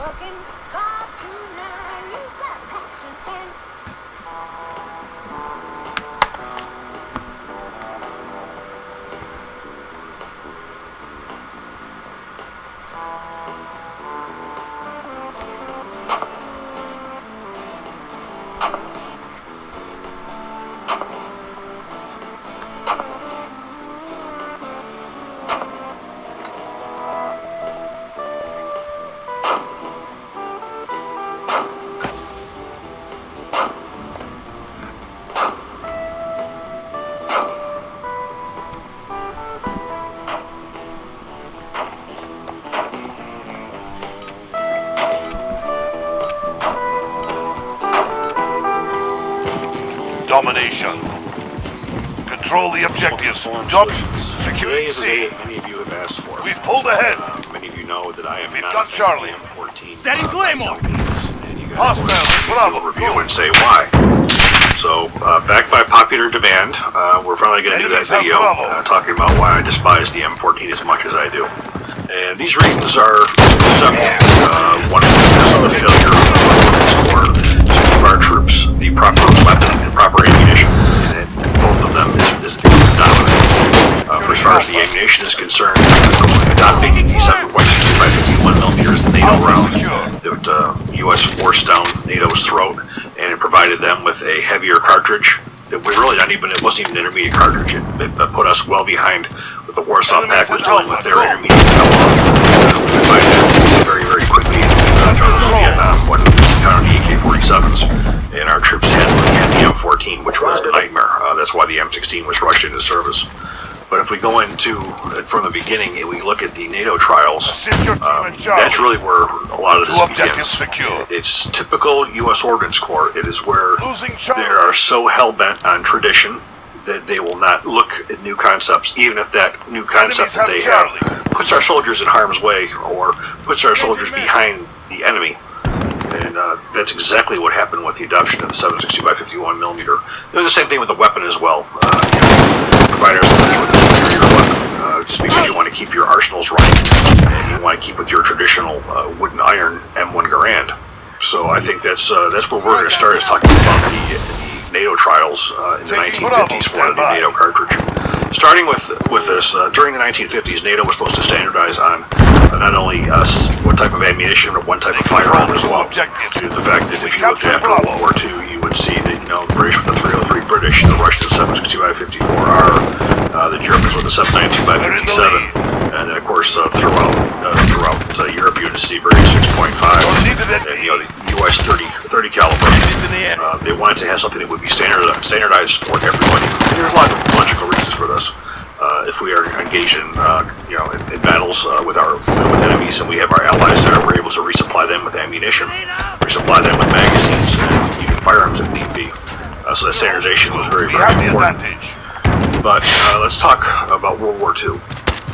talking. God's tonight, you got passion and Domination. Control the objectives. Dot. Today is a day Security. that many of you have asked for. We've pulled ahead. Many of you know that I am We've not got a Charlie. M14. Setting Claymore! And you guys Hostiles, will Bravo, review go. and say why. So, backed by popular demand, we're finally going to do that Enemies have video Bravo. talking about why I despise the M14 as much as I do. And these reasons are several. One is because of the failure of the Ordnance Corps to give our troops the proper weapon and proper ammunition. And both of them is dominant. For as far as the ammunition is concerned, adopting the 7.65-51mm NATO round that U.S. forced down NATO's throat, and it provided them with a heavier cartridge that was really not even, it wasn't even an intermediate cartridge. It put us well behind what the Warsaw Pact was doing with their intermediate catalog. We find that very, very quickly in Vietnam when we encountered the AK-47s, and our troops had the M14, which was a nightmare. That's why the M16 was rushed into service. But if we go into, from the beginning, and we look at the NATO trials, Assist your team and Charlie. that's really where a lot of this Two objectives begins. secure. It's typical U.S. Ordnance Corps. It is where Losing they Charlie. are so hell-bent on tradition that they will not look at new concepts, even if that new concept that they have puts our soldiers in harm's way or puts our soldiers behind the enemy. And that's exactly what happened with the adoption of the 7.62-51mm. It was the same thing with the weapon as well. Provide our soldiers with a superior weapon, just because you want to keep your arsenals running and you want to keep with your traditional wooden iron M1 Garand. So I think that's where we're going to start, is talking about the NATO trials in the 1950s for the NATO cartridge. Starting with this, during the 1950s, NATO was supposed to standardize on not only what type of ammunition, but one type of firearm as well. Due to the fact that if you looked after World War II, you would see that, the British with the 303 British, the Russians 7.62-54R, the Germans with the 7.92-57, and then of course throughout Europe you would see British 6.5, and the US 30 caliber. They wanted to have something that would be standardized for everybody. And there's a lot of logical reasons for this. If we are engaged in in battles with enemies, and we have our allies there, we're able to resupply them with ammunition, resupply them with magazines, and even firearms if need be. So that standardization was very, very important. But let's talk about World War II.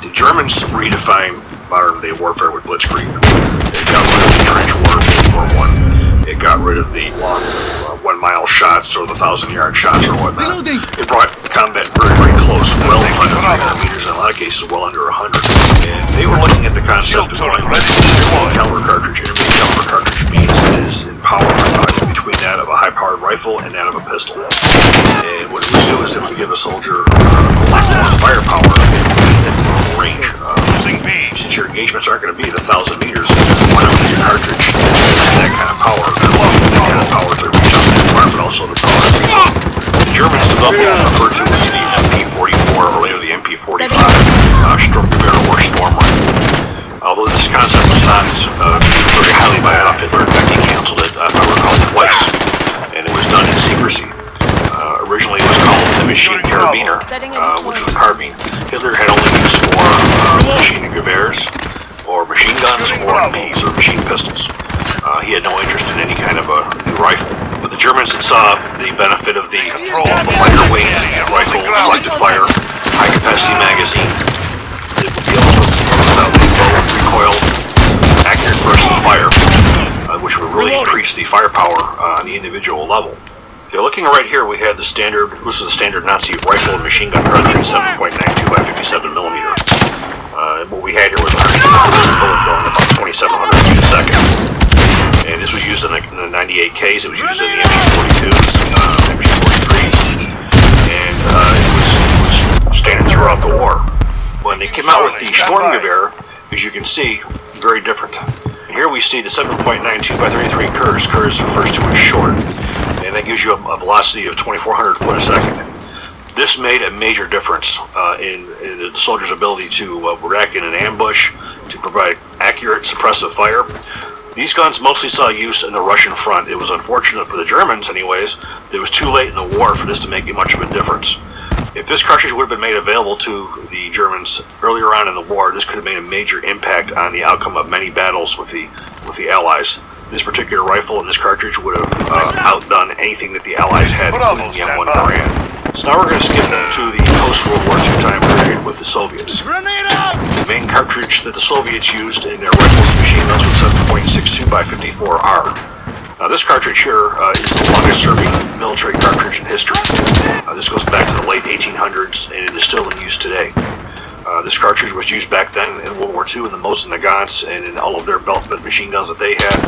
The Germans redefined modern-day warfare with Blitzkrieg. They got rid of the trench war of World War I. It got rid of the long 1-mile shots or the 1,000-yard shots or whatnot. It brought combat very, very close, well under 300 meters, in a lot of cases well under 100. And they were looking at the concept of going caliber cartridge. Intermediate caliber cartridge means it is in power between that of a high-powered rifle and that of a pistol. And what it would do is it would give a soldier firepower at normal range. Since your engagements aren't going to be at 1,000 meters, why not use your cartridge that kind of power? That kind of power to reach out that far, but also the power to reach out. The Germans developed what was referred to as the MP-44, or later the MP-45, Sturmgewehr or Storm Rifle. Although this concept was not very highly by Adolf Hitler, in fact he canceled it, if I recall, twice, and it was done in secrecy. Originally it was called the Machine Carabiner, which was a carbine. Hitler had only used for machine gewehrs, or machine guns, or MPs, or machine pistols. He had no interest in any kind of a new rifle. But the Germans had saw the benefit of the lighter weight rifle, selective fire, high capacity magazine. It would be able to without low recoil, accurate burst of fire, which would really increase the firepower on the individual level. Okay, looking right here, we had the standard, this is the standard Nazi rifle and machine gun cartridge, 7.92-57mm. What we had here was a 100 bullet going about 2,700 feet a second. the AKs. It was used in the MG-42s, MG-43s, and it was standard throughout the war. When they came out with the Sturmgewehr, as you can see, very different. Here we see the 7.92 by 33 Kurz. Kurz refers to as short, and that gives you a velocity of 2,400 foot a second. This made a major difference in the soldiers' ability to react in an ambush, to provide accurate suppressive fire. These guns mostly saw use in the Russian front. It was unfortunate for the Germans, anyways. It was too late in the war for this to make much of a difference. If this cartridge would have been made available to the Germans earlier on in the war, this could have made a major impact on the outcome of many battles with the Allies. This particular rifle and this cartridge would have outdone anything that the Allies had, including the M1 Garand. So now we're going to skip to the post-World War II time period with the Soviets. The main cartridge that the Soviets used in their rifles and machine guns was 7.62 by 54R. Now this cartridge here is the longest serving military cartridge in history. This goes back to the late 1800s and it is still in use today. This cartridge was used back then in World War II in the Mosin Nagants and in all of their belt-fed machine guns that they had.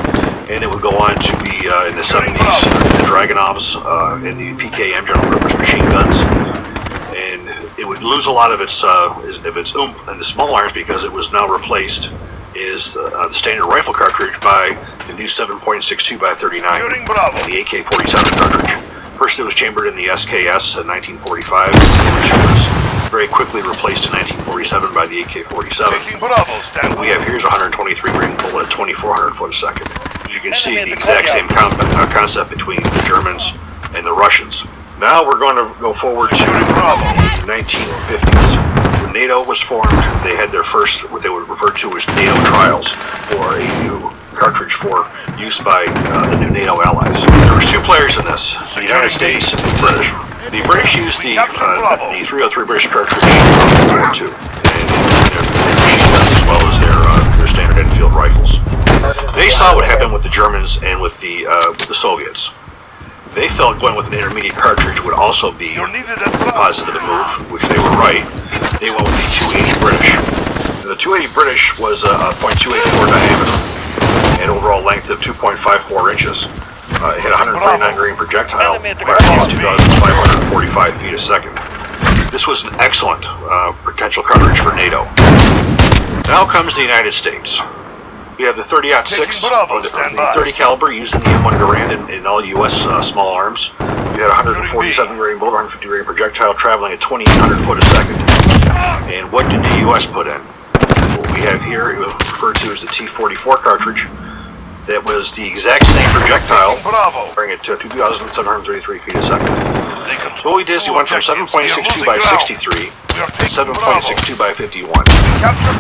And it would go on to be in the 70s, the Dragunovs and the PKM general purpose machine guns. And it would lose a lot of its oomph in the small arms because it was now replaced as the standard rifle cartridge by the new 7.62 by 39 and the AK-47 cartridge. First it was chambered in the SKS in 1945, which was very quickly replaced in 1947 by the AK-47. What we have here is a 123 grain bullet at 2,400 foot a second. As you can see, the exact same concept between the Germans and the Russians. Now we're going to go forward to the 1950s. When NATO was formed, they had their first, what they would refer to as NATO trials for a new cartridge for use by the new NATO allies. There was two players in this, the United States and the British. The British used the 303 British cartridge in World War II, and their machine guns as well as their standard Enfield rifles. They saw what happened with the Germans and with the Soviets. They felt going with an intermediate cartridge would also be a positive move, which they were right. They went with the 280 British. The 280 British was a .284 diameter and overall length of 2.54 inches. It had 139 grain projectile, firing 2,545 feet a second. This was an excellent potential cartridge for NATO. Now comes the United States. We have the 30-06, the 30 caliber used in the M1 Garand in all U.S. Small arms. We had 147 grain bullet, 150 grain projectile traveling at 2,800 foot a second. And what did the U.S. put in? What we have here is referred to as the T-44 cartridge. That was the exact same projectile, bring it to 2,733 feet a second. So what we did is we went from 7.62 by 63 to 7.62 by 51,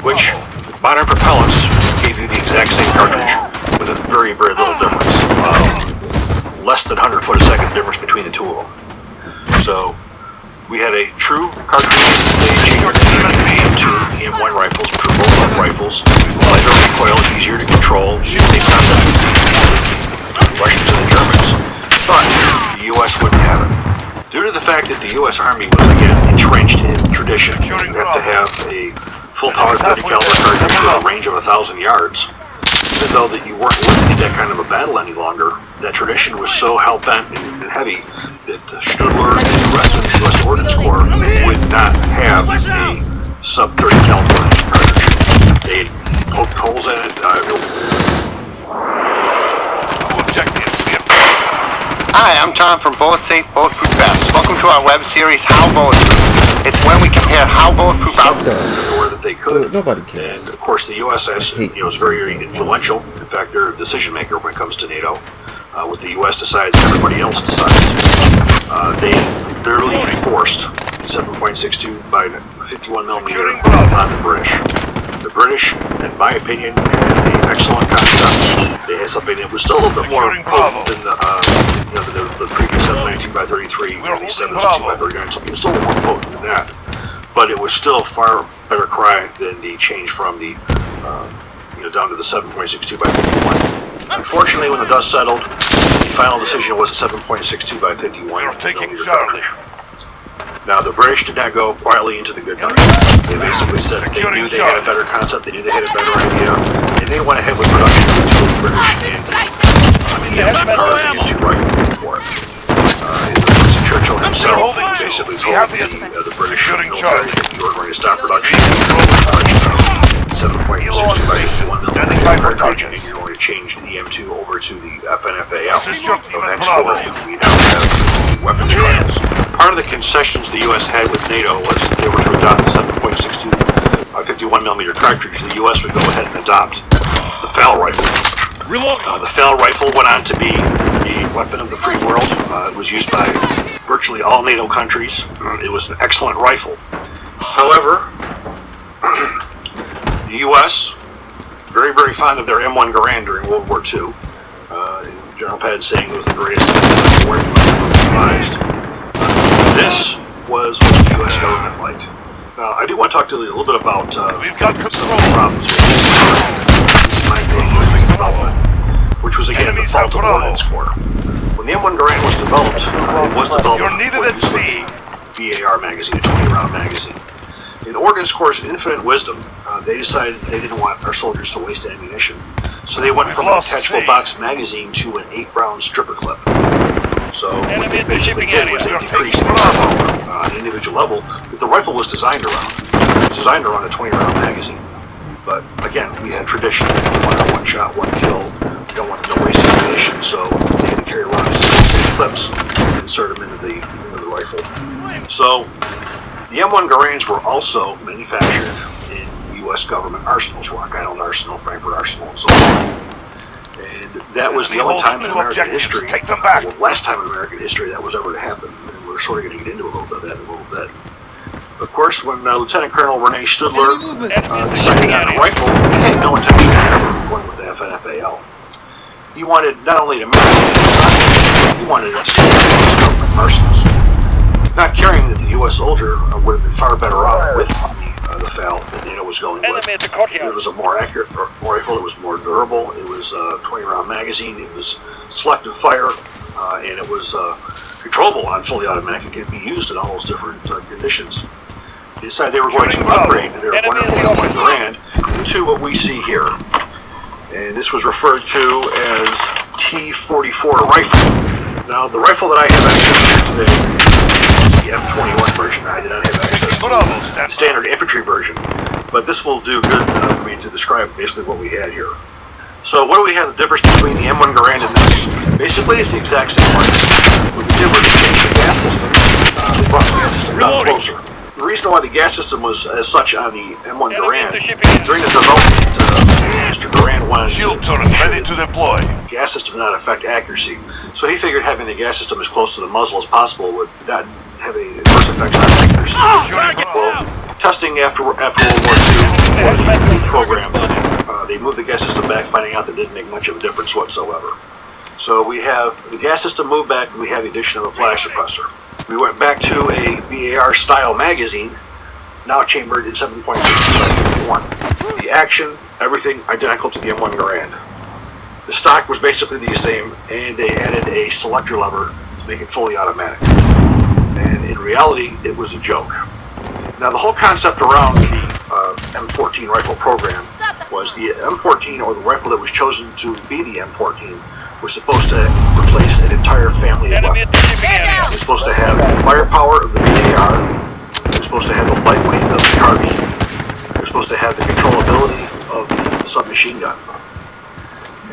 which modern propellants gave you the exact same cartridge with a very, very little difference. Less than 100 foot a second difference between the two of them. So we had a true cartridge staging into the M1 rifles, which were bolt-on rifles. Lighter recoil, easier to control, same concept as the Russians and the Germans. But the U.S. wouldn't have it. Due to the fact that the U.S. Army was, again, entrenched in tradition, you have to have a full-power 30 caliber cartridge with a range of 1,000 yards. Even though that you weren't looking at that kind of a battle any longer, that tradition was so hell-bent and heavy that Stuttler and the rest of the U.S. Ordnance Corps would not have a sub-30 caliber cartridge. They had poked holes in it. Hi, I'm Tom from Bulletsafe Bulletproof Vests. Welcome to our web series, How Bulletproof. It's when we compare how bulletproof our... that they could. Nobody cares. And of course, the USS, is very, very influential. In fact, they're a decision maker when it comes to NATO. What the U.S. decides, everybody else decides. They literally enforced 7.62 by 51 millimeter on the British. The British, in my opinion, had an excellent concept. They had something that was still a little bit more potent than the previous 7.92 by 33 and the 7.62 by 39. Something was still a little more potent than that. But it was still far better cry than the change from the down to the 7.62 by 51. Unfortunately, when the dust settled, the final decision was a 7.62 by 51 millimeter cartridge. Now, the British did not go quietly into the good night. They basically said they knew they had a better concept, they knew they had a better idea, and they went ahead with production until the British and the American cartridge have the British securing military charge. were going to stop production. Kilo on station. Standing by for targets. And you're going to change the EM2 over to the FNFAL. Assist your team So at henceforth, Bravo. we now have weapons trials. Part of the concessions the U.S. had with NATO was they were to adopt the 7.62 51mm cartridge. The U.S. would go ahead and adopt the FAL rifle. The FAL rifle went on to be the weapon of the free world. It was used by virtually all NATO countries. It was an excellent rifle. However, the U.S., very, very fond of their M1 Garand during World War II. General Pad saying it was the greatest war ever devised. This was what the U.S. government liked. Now, I do want to talk to you a little bit about We've got some control. of the problems with this development, which was again the Enemies fault have of Bravo. Ordnance Corps. When the M1 Garand was developed, it was developed You're needed with at sea. BAR magazine, a 20-round magazine. In Ordnance Corps' infinite wisdom, they decided they didn't want our soldiers to waste ammunition. So they went We've from an lost attachable C. box magazine to an 8-round stripper clip. So what they basically did was they You're decreased taking the Bravo. ammo on an individual level that the rifle was designed around. It was designed around a 20-round magazine. But again, we had tradition. We wanted one shot, one kill. We don't want no waste of ammunition, so they had to carry around these clips and insert them into the rifle. So the M1 Garands were also manufactured in U.S. government arsenals, Rock Island Arsenal, Frankfurt Arsenal, and so on. And that was the only time in American history, Take them back. well, last time in American history that was ever to happen. And we're sort of going to get into a little bit of that in a little bit. Of course, when Lieutenant Colonel Rene Studler decided on a rifle, he had no intention of ever going with the FNFAL. He wanted not only to make it, he wanted it to stay in U.S. government arsenals. Not caring that the U.S. soldier would have been far better off with the FAL that NATO was going with. It was a more accurate rifle, it was more durable, it was a 20-round magazine, it was selective fire, and it was controllable on fully automatic. It could be used in all those different conditions. They decided they were going to upgrade their wonderful M1 Garand to what we see here. And this was referred to as T-44 rifle. Now, the rifle that I have access to today is the M21 version. I did not have access to the standard infantry version, but this will do good for me to describe basically what we had here. So what do we have the difference between the M1 Garand and this? Basically, it's the exact same rifle. What we did was change the gas system. They brought the gas system down closer. The reason why the gas system was as such on the M1 Garand, during the development, Mr. Garand wanted Shield turret ready to deploy. the gas system did not affect accuracy. So he figured having the gas system as close to the muzzle as possible would not have any adverse effects on accuracy. Well, testing after World War II was the program. They moved the gas system back, finding out that it didn't make much of a difference whatsoever. So we have the gas system moved back, and we have the addition of a flash suppressor. We went back to a BAR style magazine, now chambered in 7.61. The action, everything identical to the M1 Garand. The stock was basically the same, and they added a selector lever to make it fully automatic. And in reality, it was a joke. Now, the whole concept around the M14 rifle program was the M14, or the rifle that was chosen to be the M14, was supposed to replace an entire family of weapons. It was supposed to have the firepower of the BAR. It was supposed to have the lightweight of the carbine. It was supposed to have the controllability of the submachine gun.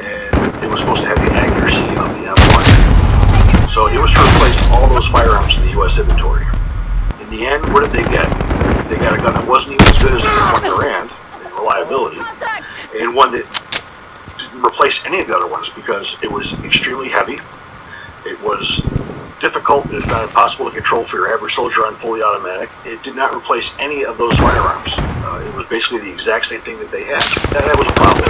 And it was supposed to have the accuracy of the M1. So it was to replace all those firearms in the U.S. inventory. In the end, what did they get? They got a gun that wasn't even as good as the M1 Garand in reliability, and one that didn't replace any of the other ones because it was extremely heavy. It was difficult, if not impossible, to control for your average soldier on fully automatic. It did not replace any of those firearms. It was basically the exact same thing that they had. That was a problem.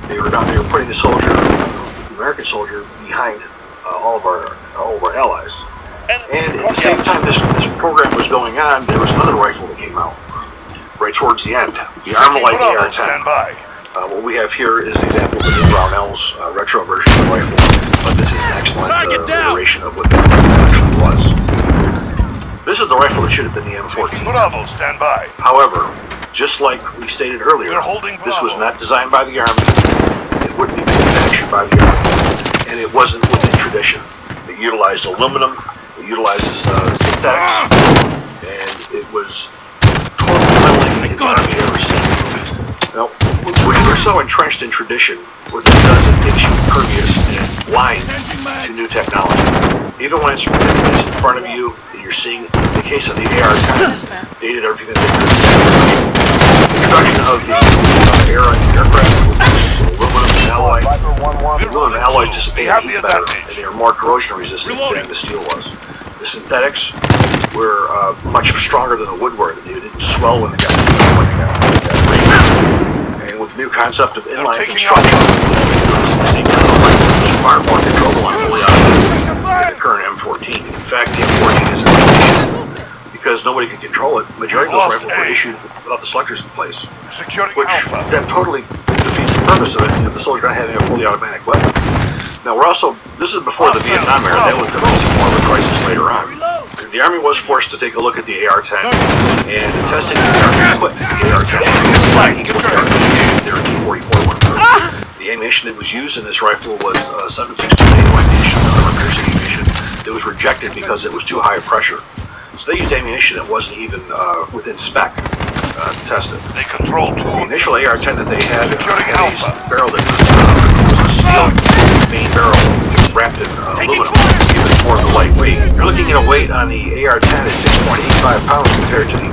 They were putting the soldier, the American soldier, behind all of our allies. And at the same time this program was going on, there was another rifle that came out right towards the end, the Armalite AR-10. Stand by. What we have here is an example of the new Brownells retro version of the rifle, but this is an excellent iteration of what that actually was. This is the rifle that should have been the M14. Bravo, stand by. However, just like we stated earlier, We're holding this was Bravo. not designed by the Army, it wouldn't be manufactured by the Army, and it wasn't within tradition. It utilized aluminum, it utilizes synthetics, and it was totally unlike the Army ever seen. Now, when you're so entrenched in tradition, what that does, it makes you impervious and blind to new technology. Even when it's in front of you, and you're seeing, in the case of the AR-10, they did everything that they could. The introduction of the aircraft with aluminum alloy, the aluminum alloys dissipated heat better, and they were more corrosion resistant than the steel was. The synthetics were much stronger than the woodwork. They didn't swell when they got rain. And with the new concept of inline construction, it's far more controllable on fully automatic than the current M14. In fact, the M14 is an issue because nobody can control it. The majority of those rifles were issued without the selectors in place, which then totally defeats the purpose of it, the soldier not having a fully automatic weapon. Now this is before the Vietnam era. That was going to be more of a crisis later on. The Army was forced to take a look at the AR-10, and testing the Army put the AR-10 their T-44 one. The ammunition that was used in this rifle was 7.62 ammunition, armor-piercing ammunition. It was rejected because it was too high pressure. So they used ammunition that wasn't even within spec to test it. They control two. The initial AR-10 that they had had a barrel that was a steel main barrel wrapped in aluminum, even more the lightweight. You're looking at a weight on the AR-10 at 6.85 pounds compared to the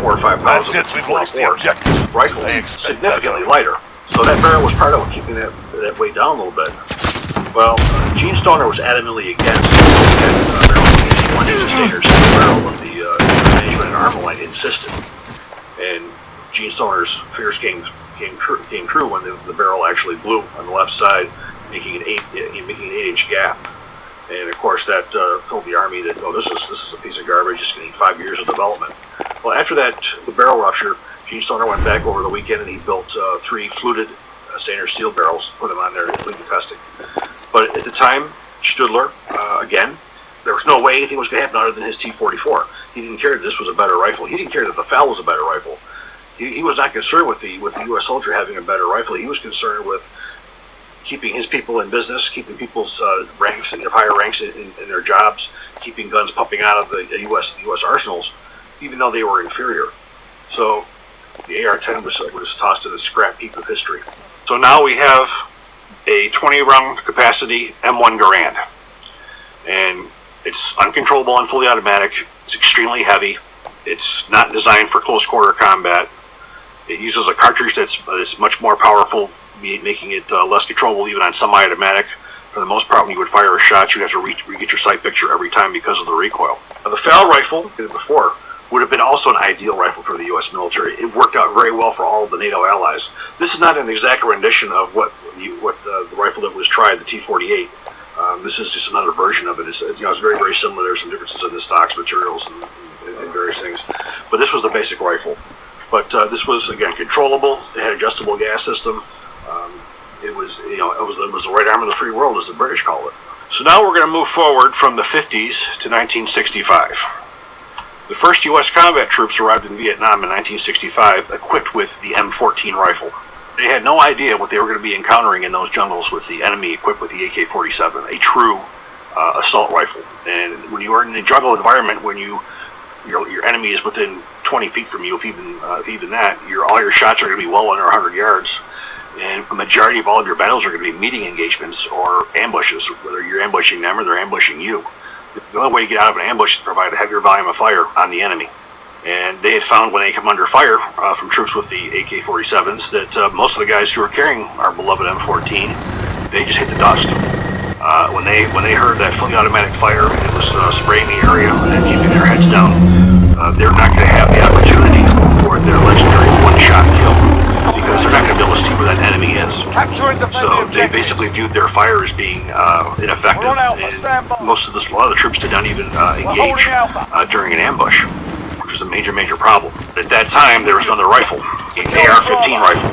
8.45 pounds of the T-44 rifle, significantly lighter. So that barrel was part of keeping that weight down a little bit. Well, Gene Stoner was adamantly against one of the standards in the barrel of the management and armament insisted. And Gene Stoner's fears came true when the barrel actually blew on the left side, making an 8-inch gap. And of course that told the Army that, oh, this is a piece of garbage, it's going to need 5 years of development. Well, after that, the barrel rupture, Gene Stoner went back over the weekend and he built 3 fluted stainless steel barrels, put them on there and leave the testing. But at the time, Studler, again, there was no way anything was going to happen other than his T-44. He didn't care that this was a better rifle. He didn't care that the FAL was a better rifle. He was not concerned with the U.S. soldier having a better rifle. He was concerned with keeping his people in business, keeping people's ranks and their higher ranks in their jobs, keeping guns pumping out of the U.S. arsenals, even though they were inferior. So the AR-10 was tossed in a scrap heap of history. So now we have a 20-round capacity M1 Garand, and it's uncontrollable and fully automatic. It's extremely heavy. It's not designed for close quarter combat. It uses a cartridge that's much more powerful, making it less controllable even on semi-automatic. For the most part, when you would fire a shot, you'd have to re-get your sight picture every time because of the recoil. Now, the FAL rifle, before, would have been also an ideal rifle for the U.S. military. It worked out very well for all of the NATO allies. This is not an exact rendition of what the rifle that was tried, the T-48. This is just another version of it. It's very, very similar. There's some differences in the stocks, materials, and various things. But this was the basic rifle. But this was, again, controllable. It had adjustable gas system. It was the right arm of the free world, as the British call it. So now we're going to move forward from the 50s to 1965. The first U.S. combat troops arrived in Vietnam in 1965, equipped with the M14 rifle. They had no idea what they were going to be encountering in those jungles with the enemy equipped with the AK-47, a true assault rifle. And when you are in a jungle environment, when your enemy is within 20 feet from you, if even that, all your shots are going to be well under 100 yards. And the majority of all of your battles are going to be meeting engagements or ambushes, whether you're ambushing them or they're ambushing you. The only way to get out of an ambush is to provide a heavier volume of fire on the enemy. And they had found when they come under fire from troops with the AK-47s that most of the guys who were carrying our beloved M14, they just hit the dust. When they heard that fully automatic fire, it was spraying the area and keeping their heads down. They're not going to have the opportunity for their legendary one-shot kill because they're not going to be able to see where that enemy is. So they basically viewed their fire as being ineffective, and a lot of the troops did not even engage during an ambush, which was a major problem. At that time, there was another rifle, an AR-15 rifle.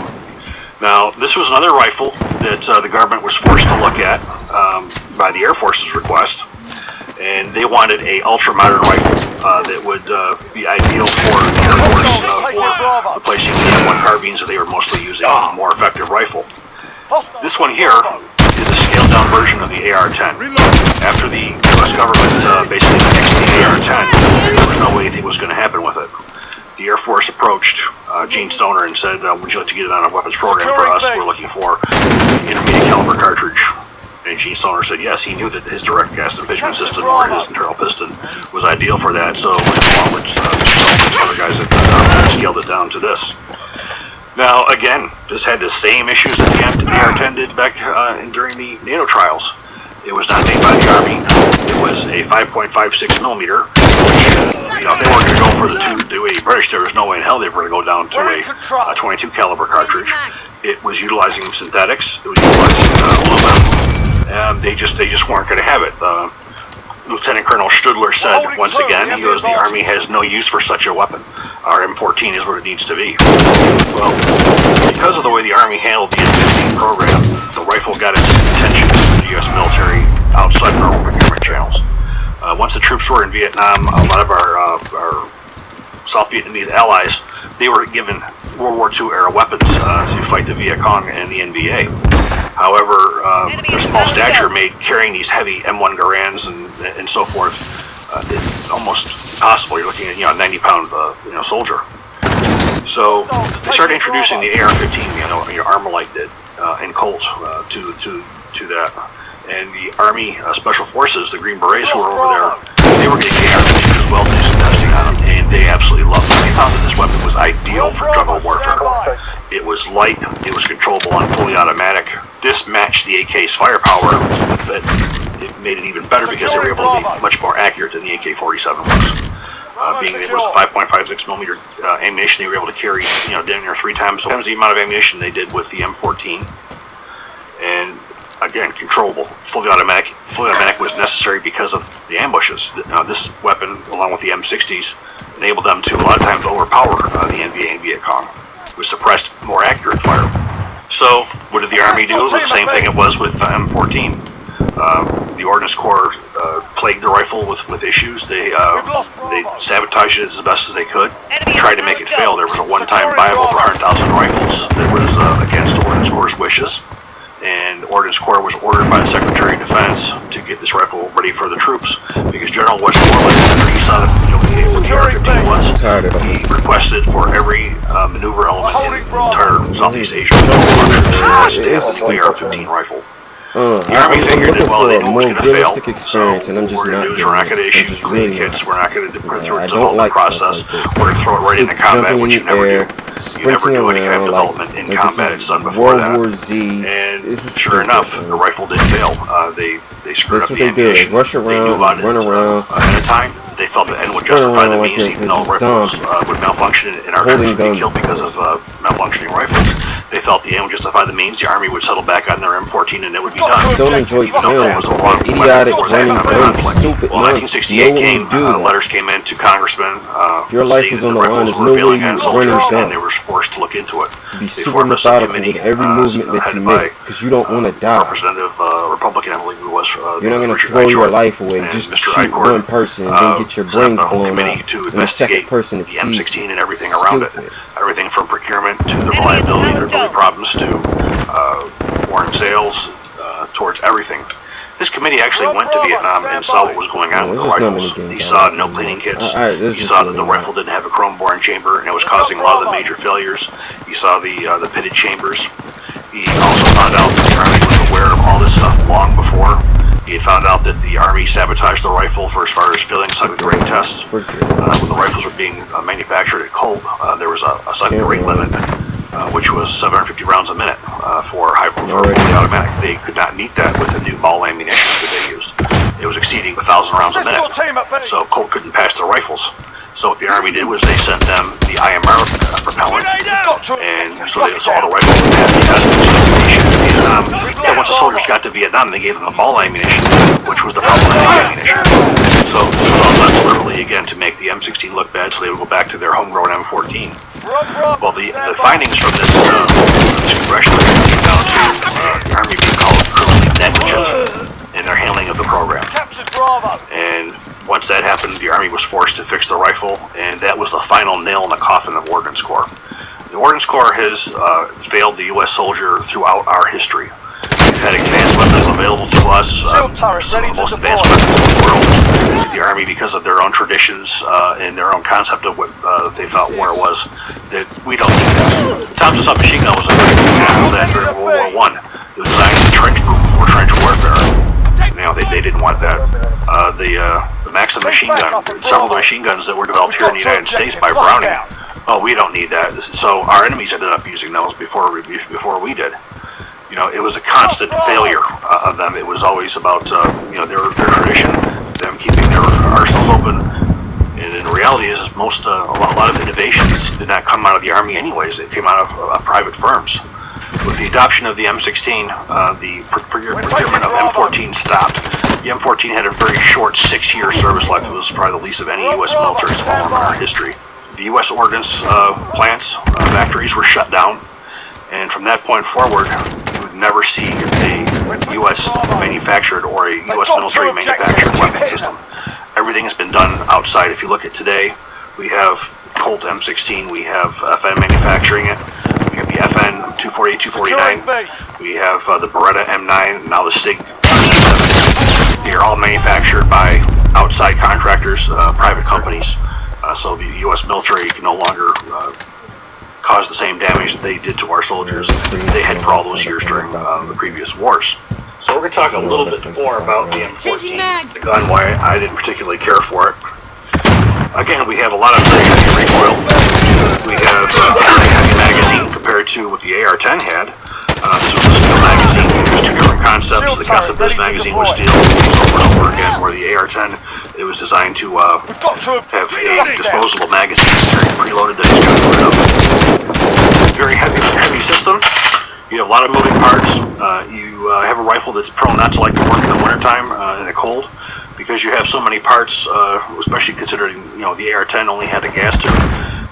Now, this was another rifle that the government was forced to look at by the Air Force's request, and they wanted a ultra-modern rifle that would be ideal for the Air Force for replacing the M1 carbines that they were mostly using, a more effective rifle. This one here is a scaled dumbed-down version of the AR-10. After the U.S. government basically nixed the AR-10, there was no way anything was going to happen with it. The Air Force approached Gene Stoner and said, would you like to get it on a weapons program for us? We're looking for an intermediate caliber cartridge. And Gene Stoner said yes, he knew that his direct gas impingement system or his internal piston was ideal for that, so along with the other guys that scaled it down to this. Now, again, this had the same issues that the AR-10 did back during the NATO trials. It was not made by the Army. It was a 5.56 millimeter, which, if they weren't going to go for the 280 British, there was no way in hell they were going to go down to a 22 caliber cartridge. It was utilizing synthetics. It was utilizing aluminum. They just weren't going to have it. Lieutenant Colonel Studler said once again, he goes, the Army has no use for such a weapon. Our M14 is what it needs to be. Well, because of the way the Army handled the M16 program, the rifle got its attention from the U.S. military outside normal procurement channels. Once the troops were in Vietnam, a lot of our South Vietnamese allies, they were given World War II era weapons to fight the Viet Cong and the NVA. However, their small stature made carrying these heavy M1 Garands and so forth almost impossible. You're looking at a 90-pound soldier. So they started introducing the AR-15, your Armalite did, and Colt to that. And the Army Special Forces, the Green Berets who were over there, they were getting the AR-15 as well, doing some testing on them, and they absolutely loved it. They found that this weapon was ideal for jungle warfare. It was light, it was controllable on fully automatic. This matched the AK's firepower, but it made it even better because they were able to be much more accurate than the AK-47 was. Being that it was 5.56 millimeter ammunition, they were able to carry, damn near 3 times the amount of ammunition they did with the M14. And again, controllable, fully automatic. Fully automatic was necessary because of the ambushes. This weapon, along with the M60s, enabled them to a lot of times overpower the NVA and Viet Cong, with suppressed, more accurate fire. So, what did the Army do? It was the same thing it was with the M14. The Ordnance Corps plagued the rifle with issues. They sabotaged it as best as they could, tried to make it fail. There was a one-time buy of over 100,000 rifles that was against the Ordnance Corps' wishes. And the Ordnance Corps was ordered by the Secretary of Defense to get this rifle ready for the troops, because General Westmoreland, after he saw what the AR-15 was, he requested for every maneuver element in the entire Southeast Asia to have the new AR-15 rifle. The Army figured that, well, they knew it was going to fail, so we're going to do is we're not going to issue clean kits, we're not going to put it through a development process, we're going to throw it right into combat, which you never do. You never do any kind of development in combat, it's done before that. And sure enough, the rifle did fail. They screwed up the ammunition. They knew about it ahead of time. They felt the end would justify the means, even though rifles would malfunction and our troops would be killed because of malfunctioning rifles. They felt the end would justify the means. The Army would settle back on their M14 and it would be done. Don't enjoy idiotic running guns, stupid. Well, 1968 came, letters came in to congressmen. If your life was on the line, there's no way you running guns. And they were forced to look into it. Be super methodical with every movement that you make, because you don't want to die. Representative Republican, I believe it was. You're not going to throw your life away just to shoot one person and then get your brains blown out. And the second person the M16 and everything around it. Everything from procurement to the reliability, their ability problems to foreign sales, towards everything. This committee actually went to Vietnam and saw what was going on with the rifles. He saw no cleaning kits. He saw that the rifle didn't have a chrome-boring chamber and it was causing a lot of the major failures. He saw the pitted chambers. He also found out that the Army was aware of all this stuff long before. He had found out that the Army sabotaged the rifle for as far as failing cyclic rate tests. When the rifles were being manufactured at Colt, there was a cyclic rate limit, which was 750 rounds a minute for fully automatic. They could not meet that with the new ball ammunition that they used. It was exceeding 1,000 rounds a minute, so Colt couldn't pass their rifles. So what the Army did was they sent them the IMR propellant, and so all the rifles were passed the testing to Vietnam. And once the soldiers got to Vietnam, they gave them the ball ammunition, which was the problematic ammunition. So this was all done deliberately, again, to make the M16 look bad, so they would go back to their homegrown M14. Well, the findings from this congressional hearing came down to the Army being called criminally negligent in their handling of the program. And once that happened, the Army was forced to fix the rifle, and that was the final nail in the coffin of Ordnance Corps. The Ordnance Corps has failed the U.S. soldier throughout our history. had advanced weapons available to us, some of the most advanced weapons in the world. The Army, because of their own traditions and their own concept of what they thought war was, that we don't need that. The Thompson submachine gun was a great example of that during World War I. It was designed as a trench warfare. They didn't want that. The Maxim machine gun, several of the machine guns that were developed here in the United States by Browning, we don't need that. So our enemies ended up using those before we did. It was a constant failure of them. It was always about their tradition, them keeping their arsenals open. And in reality, is a lot of innovations did not come out of the Army anyways. They came out of private firms. With the adoption of the M16, the procurement of M14 stopped. The M14 had a very short 6-year service life. It was probably the least of any U.S. military firearm in our history. The U.S. ordnance plants, factories were shut down, and from that point forward, you would never see a U.S. manufactured or a U.S. military manufactured weapon system. Everything has been done outside. If you look at today, we have Colt M16, we have FN manufacturing it. We have the FN 248, 249. We have the Beretta M9, now the SIG. They are all manufactured by outside contractors, private companies. So the U.S. military can no longer cause the same damage that they did to our soldiers they had for all those years during the previous wars. So we're going to talk a little bit more about the M14, the gun, why I didn't particularly care for it. Again, we have a lot of very heavy recoil. We have a very heavy magazine compared to what the AR-10 had. This was a steel magazine. There's two different concepts. The concept of this magazine was steel over and over again, where the AR-10, it was designed to have a disposable magazine preloaded that is going to load up. Very heavy system. You have a lot of moving parts. You have a rifle that's prone not to like to work in the wintertime in the cold, because you have so many parts, especially considering the AR-10 only had a gas tube.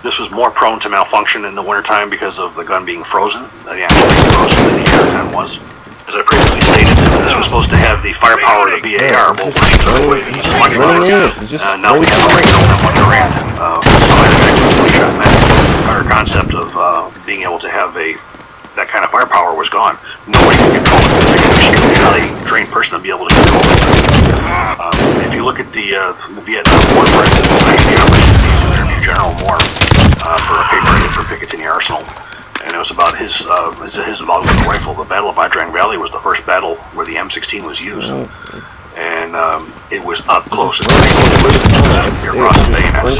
This was more prone to malfunction in the wintertime because of the gun being frozen. The actual being frozen than the AR-10 was. As I previously stated, this was supposed to have the firepower of the BAR, but we took away the much better. Now we have a regular 1 Garand. One-shot mag. Our concept of being able to have that kind of firepower was gone. Nobody could control it. It was an extremely highly trained person to be able to control this. If you look at the Vietnam War, for instance, I had the opportunity to interview General Moore for a paper I did for Picatinny Arsenal, and it was about his involvement with the rifle. The Battle of Ia Drang Valley was the first battle where the M16 was used, and it was up close and personal. Across the bayonets.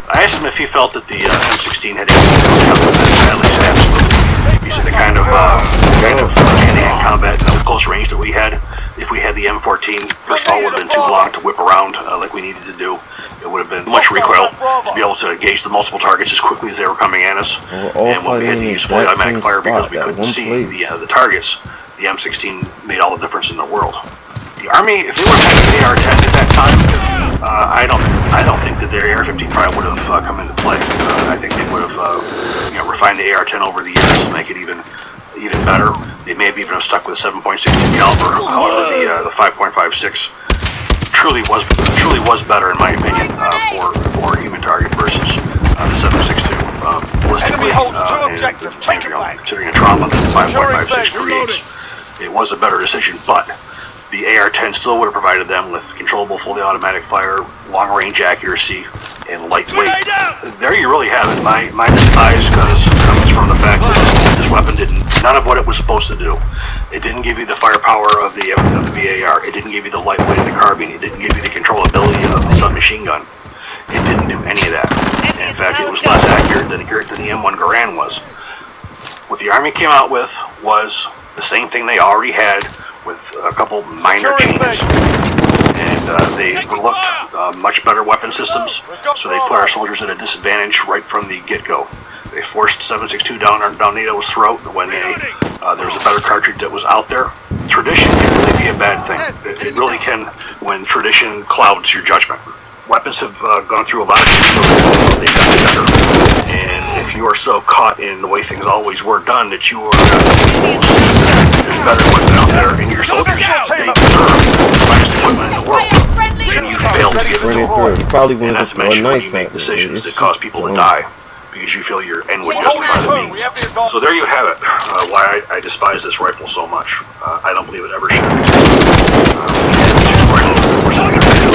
I asked him if he felt that the M16 had anything to do with this, at least absolutely. He said the kind of hand-to-hand combat with close range that we had, if we had the M14, first of all, it would have been too long to whip around like we needed to do. It would have been much recoil to be able to engage the multiple targets as quickly as they were coming at us. And when we had to use fully automatic fire because we couldn't see the targets, the M16 made all the difference in the world. The Army, if they would have had the AR-10 at that time, I don't think that their AR-15 probably would have come into play. I think they would have refined the AR-10 over the years to make it even better. They may have even have stuck with a 7.62 caliber. However, the 5.56 truly was better in my opinion for human target versus the 7.62. Ballistically, considering a trauma that the 5.56 creates, it was a better decision, but the AR-10 still would have provided them with controllable fully automatic fire, long-range accuracy, and lightweight. There you really have it. My despise comes from the fact that this weapon did none of what it was supposed to do. It didn't give you the firepower of the BAR. It didn't give you the lightweight of the carbine. It didn't give you the controllability of the submachine gun. It didn't do any of that. In fact, it was less accurate than the M1 Garand was. What the Army came out with was the same thing they already had, with a couple minor changes, and they looked much better weapon systems, so they put our soldiers at a disadvantage right from the get-go. They forced 7.62 down NATO's throat when there was a better cartridge that was out there. Tradition can really be a bad thing. It really can when tradition clouds your judgment. Weapons have gone through a lot of changes, so they've gotten better. And if you are so caught in the way things always were done that you are there's better equipment out there, and your soldiers, they deserve the finest equipment in the world. And you failed to give it to them. And not to mention when you make decisions that cause people to die because you feel your end would justify the means. So there you have it. Why I despise this rifle so much. I don't believe it ever should have existed. Rifles that were something to do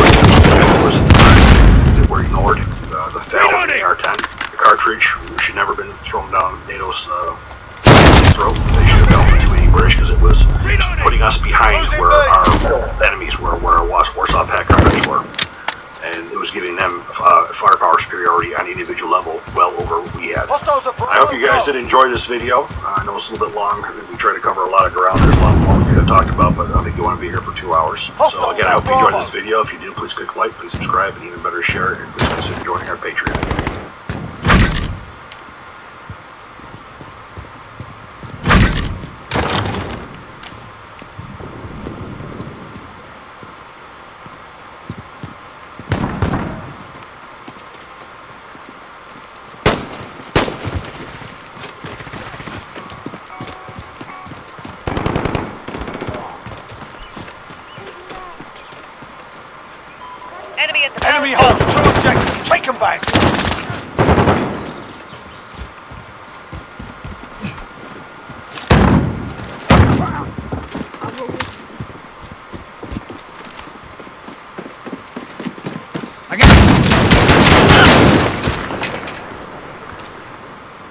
that were ignored. The Fallon AR-10, the cartridge, should never have been thrown down NATO's throat. They should have gone to the British because it was putting us behind where our enemies were, where our Warsaw Pact countries were. And it was giving them firepower superiority on the individual level well over what we had. I hope you guys did enjoy this video. I know it's a little bit long. We tried to cover a lot of ground. There's a lot more we could have talked about, but I think you want to be here for 2 hours. So again, I hope you enjoyed this video. If you did, please click like, please subscribe, and even better, share it. And please consider joining our Patreon. Enemy holds 2 objectives. Take them back.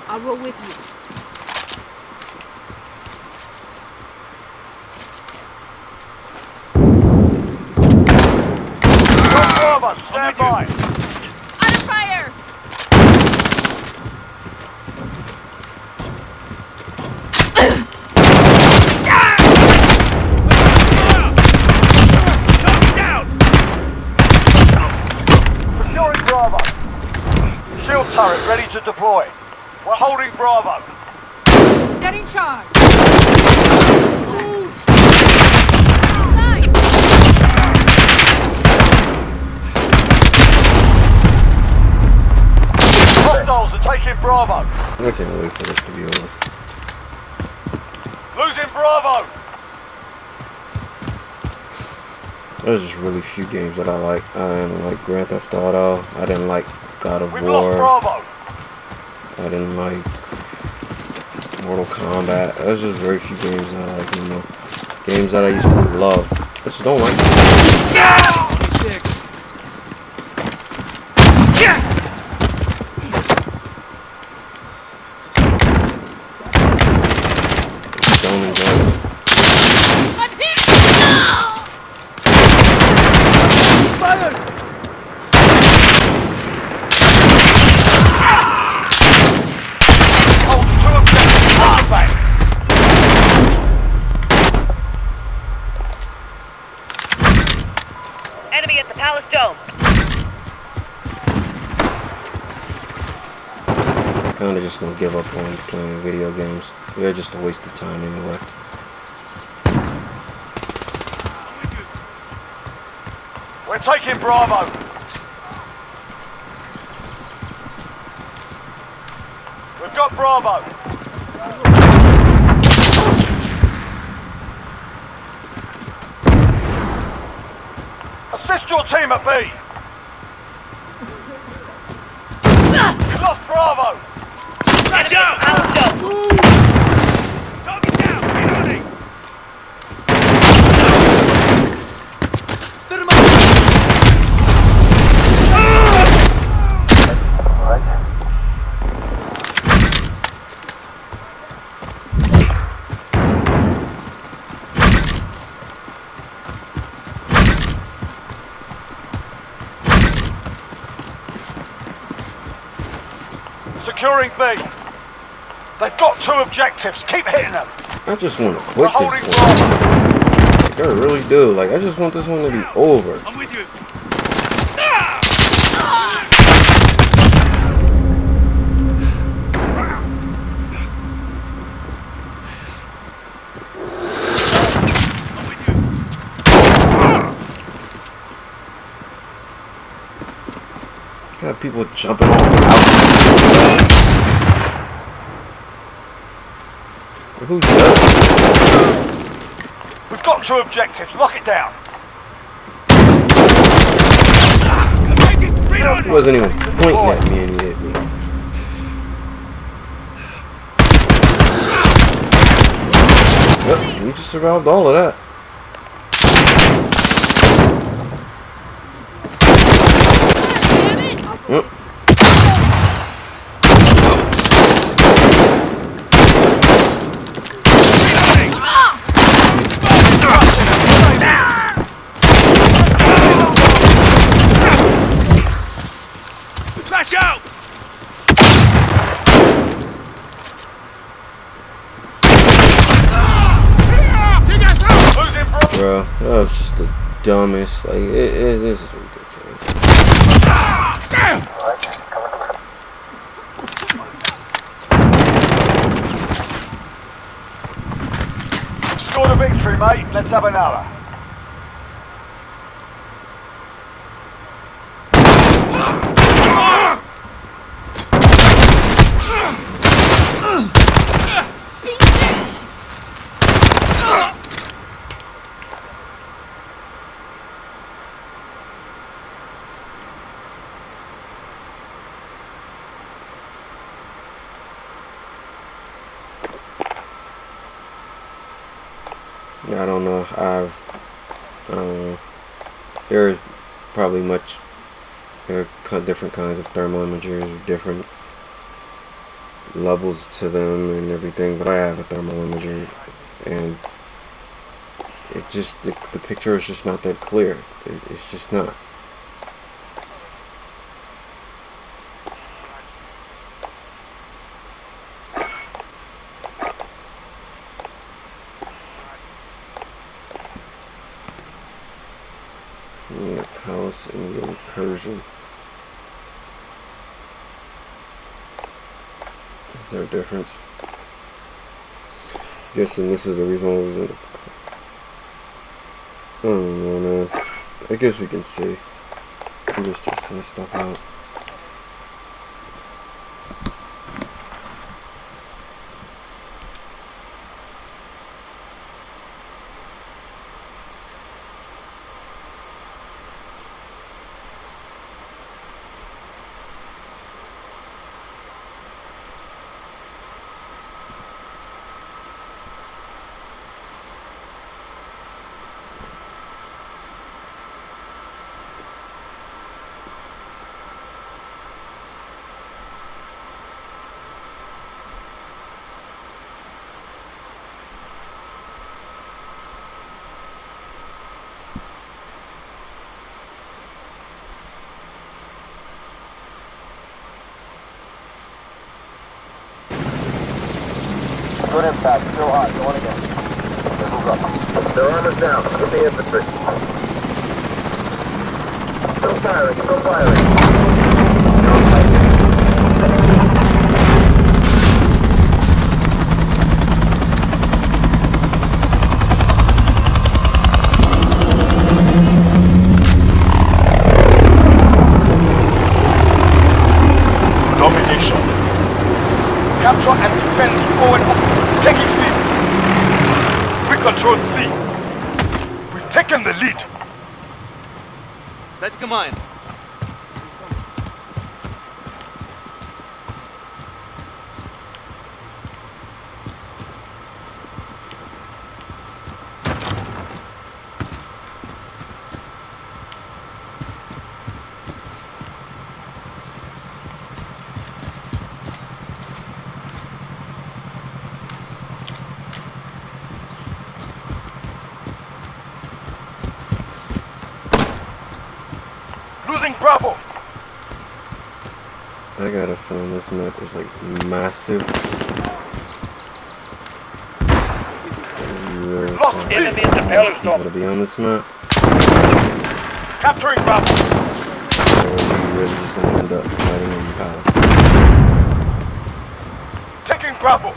I'll roll with you. Stand by. Under fire! Securing Bravo. Shield turret ready to deploy. We're holding Bravo. Setting charge. Hostiles are taking Bravo. I can't wait for this to be over. Losing Bravo. There's just really few games that I like. I didn't like Grand Theft Auto. I didn't like God of We've lost War. Bravo. I didn't like Mortal Kombat. There's just very few games that I like, you know. Games that I used to love. I just don't like them. 26. Don't enjoy it. I'm hit! Hold 2 objectives. Hold back. Enemy at the Palace Dome. I'm kind of just gonna give up on playing video games. They're just a waste of time anyway. We're taking Bravo. We've got Bravo. Assist your team at B. We lost Bravo. Let's go! Palace Dome. Target down. Reloading. Securing B. They've got 2 objectives. Keep hitting them. I just want to We're quit holding this one. Bravo. Like, I really do. Like, I just want this one to be over. I'm with you. Got people jumping off the house. Who does that? We've got 2 objectives. Lock it down. He wasn't even pointing at me and he hit me. 2 We just survived all of that. Yep. Flash out! Bro, that was just the dumbest. Like, this is ridiculous. Scored a victory, mate. Let's have another. I don't know. There's probably there are different kinds of thermal imagers with different levels to them and everything, but I have a thermal imager, and it just the picture is just not that clear. It's just not. Yeah, Palace and the Incursion. Is there a difference? Guessing this is the reason why we was in the... I don't know, man. I guess we can see. I'm just testing this stuff out. Good impact. Still hot. Going again. Move up. Their armor's down. With the infantry. Still firing. Still firing. Domination. Capture and defend forward. Taking C. We control C. We've taken the lead. Set command. Losing Bravo. I got a feeling this map is like massive. Really Lost B. Enemy at the Palace Dome. gotta be on this map, Capturing Bravo. or we really just gonna end up fighting in the palace. Taking Bravo.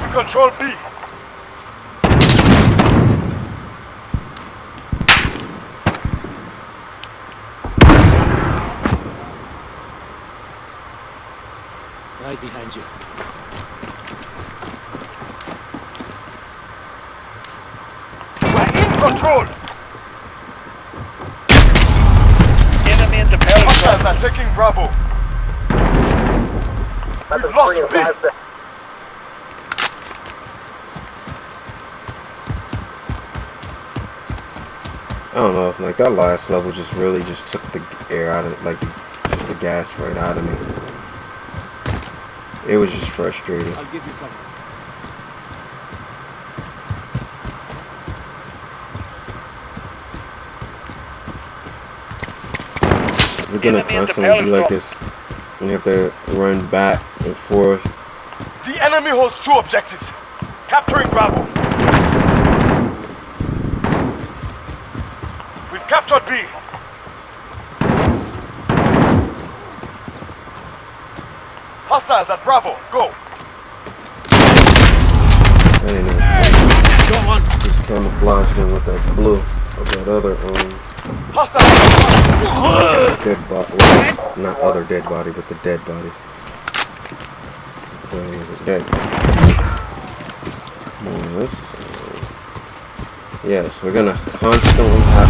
We control B. Right behind you. We're in control. Enemy at the Palace Hostiles Dome. are taking Bravo. We've lost B. I don't know, like that last level just really just took the air out of, like, just the gas right out of me. It was just frustrating. I'll give you cover. This is gonna constantly be like this. You have to run back and forth. The enemy holds 2 objectives. Capturing Bravo. We've captured B. Hostiles at Bravo. Go. I didn't even see. Go on. Just camouflaged in with that blue of that other Hostiles at Bravo. dead body. Well, not other dead body, but the dead body. Clearly isn't dead. Come on, this. Yes, we're gonna constantly have.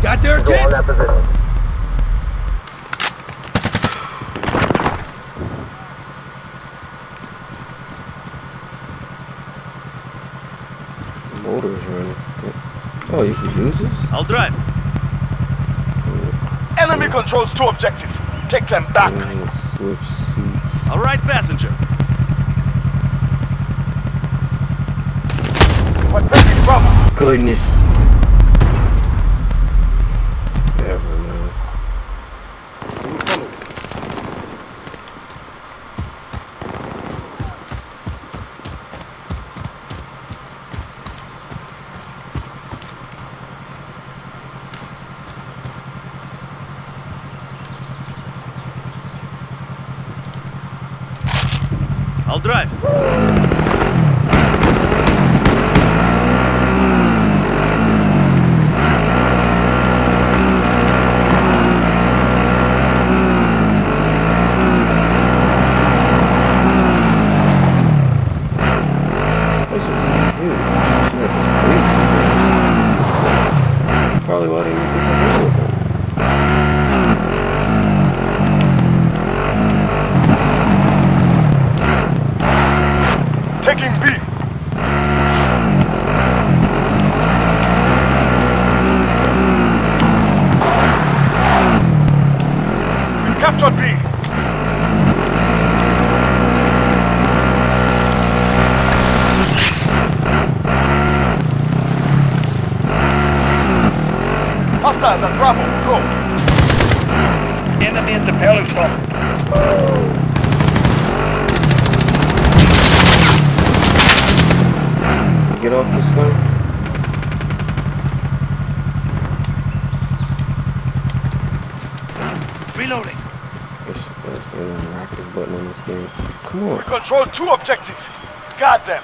Got their attention. Motors running. Oh, you can use this? I'll drive. Enemy controls 2 objectives. Take them back. Switch seats. All right, passenger. We're taking Bravo. Goodness. Ever, man. I'll drive. This is huge. This is way too big. Probably why they make this available. Taking B. We've captured B. Hostiles at Bravo. Go. Enemy at the Palace Dome. Get off this thing. Reloading. That's the interactive button on this game. Come on. We control 2 objectives. Guard them.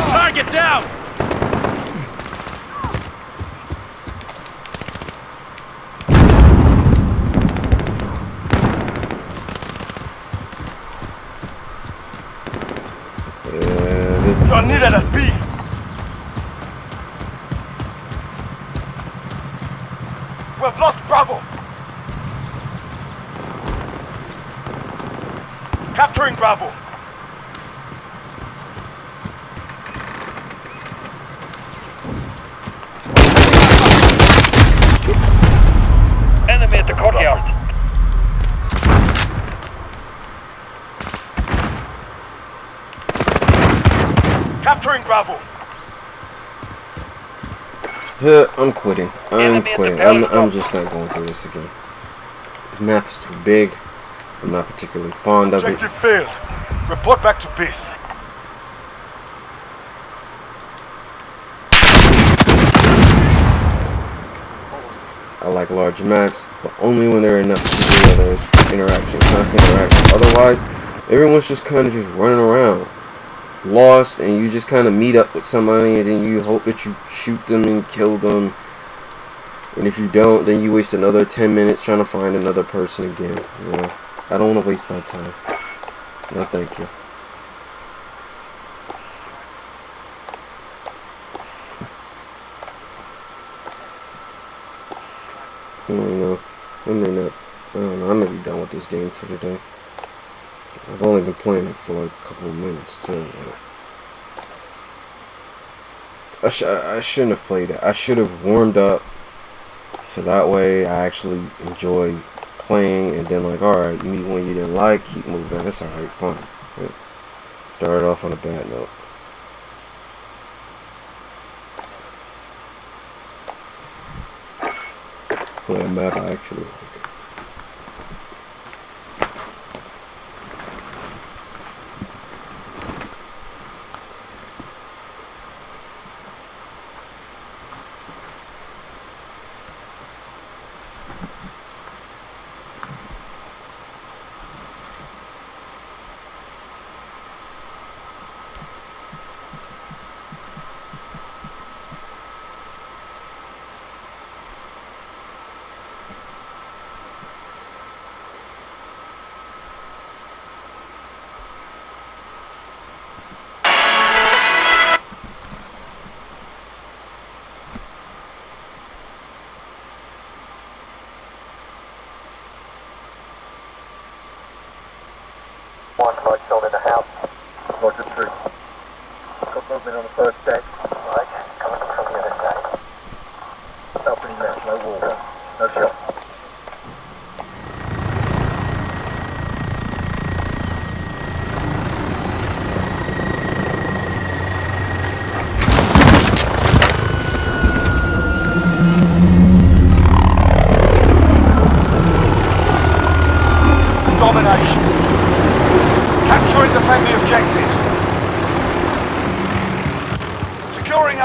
Target down. This is You're needed at B. We've lost Bravo. Capturing Bravo. Enemy at the courtyard. Capturing Bravo. I'm quitting. I'm Enemy at the quitting. Palace I'm Dome. just not going through this again. The map is too big. I'm not particularly fond of it. Objective failed. Report back to base. I like large maps, but only when there are enough people, where there's interaction, constant interaction. Otherwise, everyone's just kind of just running around, lost, and you just kind of meet up with somebody, and then you hope that you shoot them and kill them. And if you don't, then you waste another 10 minutes trying to find another person again. You know, I don't want to waste my time. No, thank you. I don't know. I may not. I don't know. I may be done with this game for today. I've only been playing it for like a couple of minutes too. I shouldn't have played it. I should have warmed up, so that way I actually enjoy playing. And then like, all right, you meet one you didn't like, keep moving. That's all right, fine. But started off on a bad note. Play a map I actually like. One large sold in the house. Roger 3. Got movement on the first deck. Right, coming from the other side. Opening left, no water. No shot. Domination. Capture and defend the objectives. Securing A.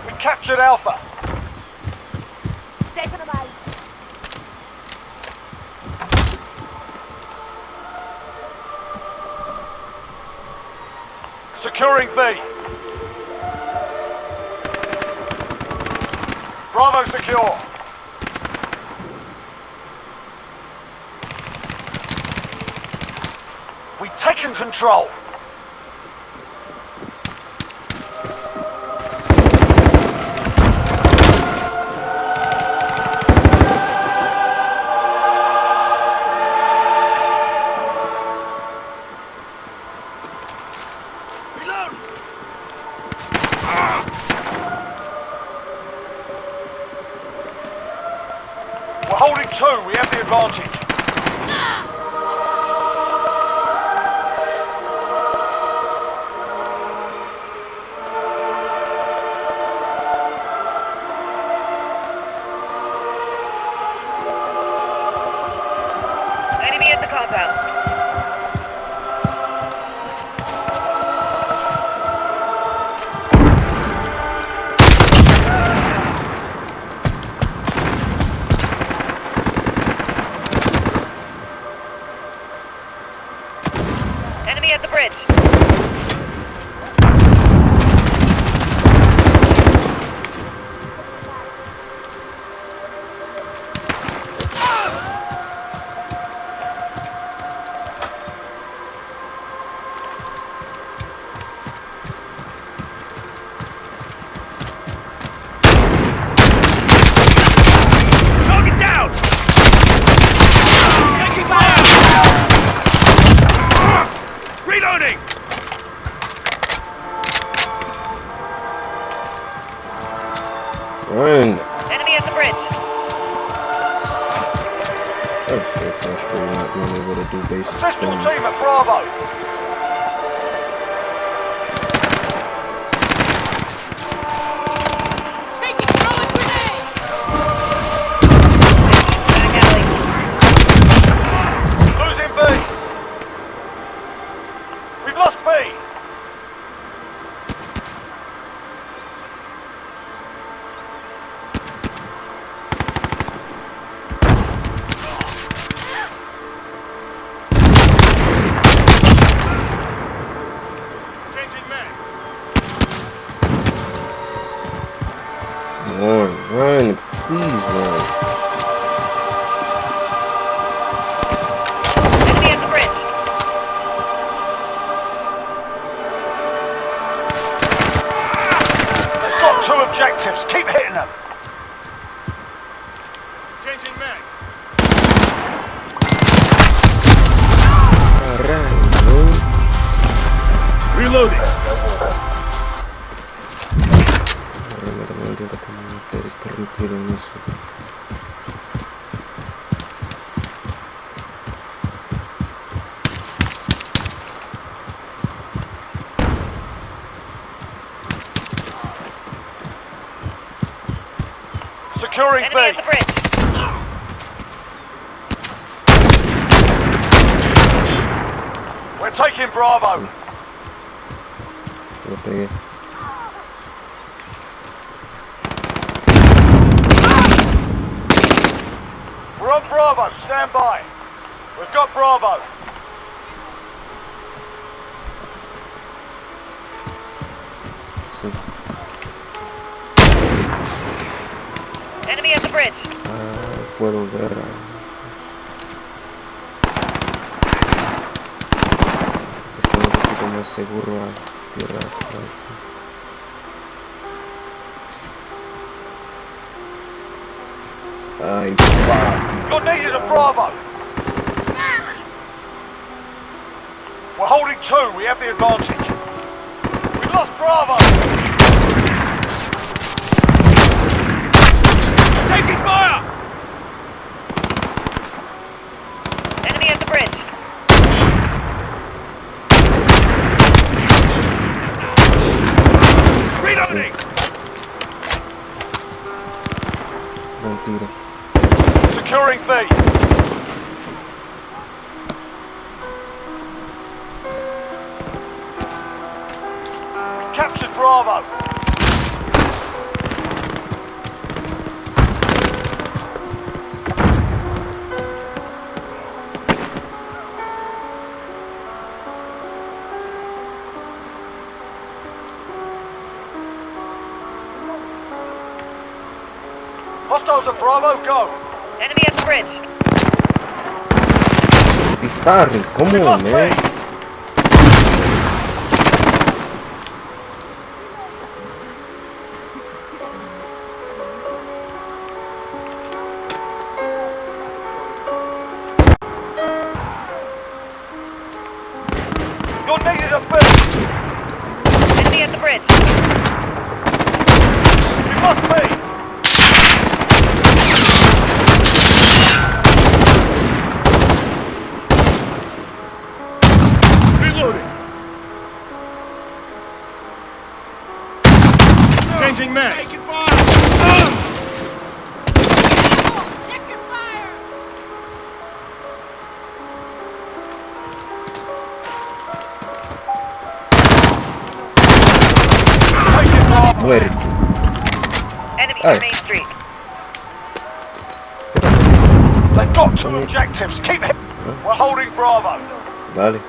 We captured Alpha. Taking them out. Securing B. Bravo secure. We've taken control. Reload! We're holding 2. We have the advantage. Enemy at the compound. Enemy at the bridge. Target down! Taking fire! Reloading! Run! Enemy at the bridge. That's so frustrating not being able to do basic Assist your things. team at Bravo. Taking throwing grenade. Back alley. Losing B. We've lost B. Changing mag. Come on, run, please run. Enemy at the bridge. They've got 2 objectives. Keep hitting them. Reloading. Realmente no entiendo cómo ustedes permitieron eso. Securing Enemy at B. the bridge. We're taking Bravo. Lo pegué. We're on Bravo. Stand by. We've got Bravo. Sí. Enemy at the bridge. Ah, puedo ver. Es un poquito más seguro a tierra. Por aquí. Ay, papi. You're needed at Bravo. We're holding 2. We have the advantage. We lost Bravo. Taking fire! Enemy at the bridge. Reloading! Buen tiro. Securing B. We captured Bravo. Hostiles at Bravo, go. Enemy at the bridge. Disparen, come We on, lost B. man. You're needed at B. Enemy at the bridge. We lost B. Reloading! Changing mag. Taking fire! Check your fire! Taking Bravo. Muere. Enemy Hey. on Main Street. They've got 2 objectives. Keep it. We're holding Bravo. Vale.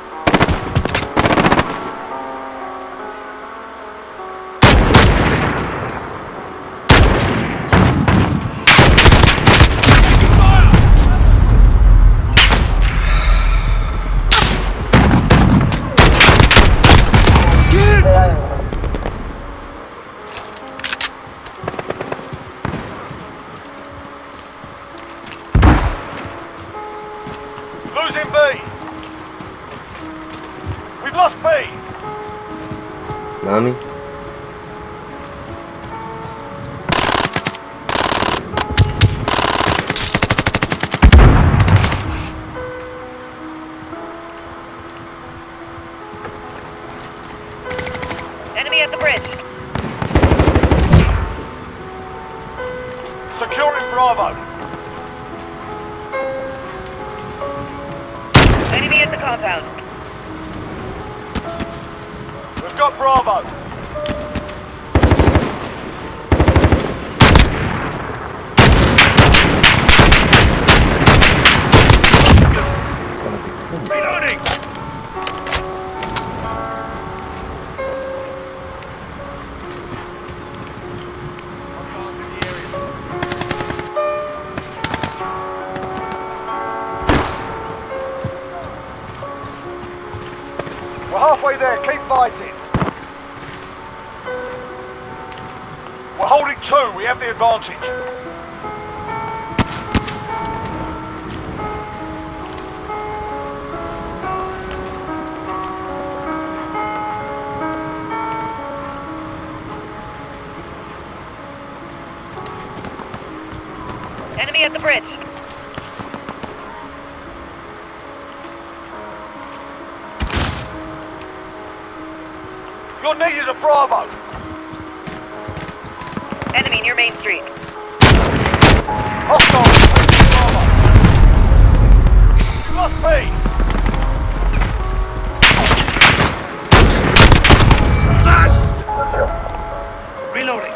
Losing B. We've lost B. Mami. Enemy at the bridge. Securing Bravo. Enemy at the compound. We've got Bravo. Reloading! Hostiles in the area. We're halfway there. Keep fighting. We're holding 2. We have the advantage. Enemy at the bridge. You're needed at Bravo. Enemy near Main Street. Hostile. Bravo. You must be. No shot. Reloading.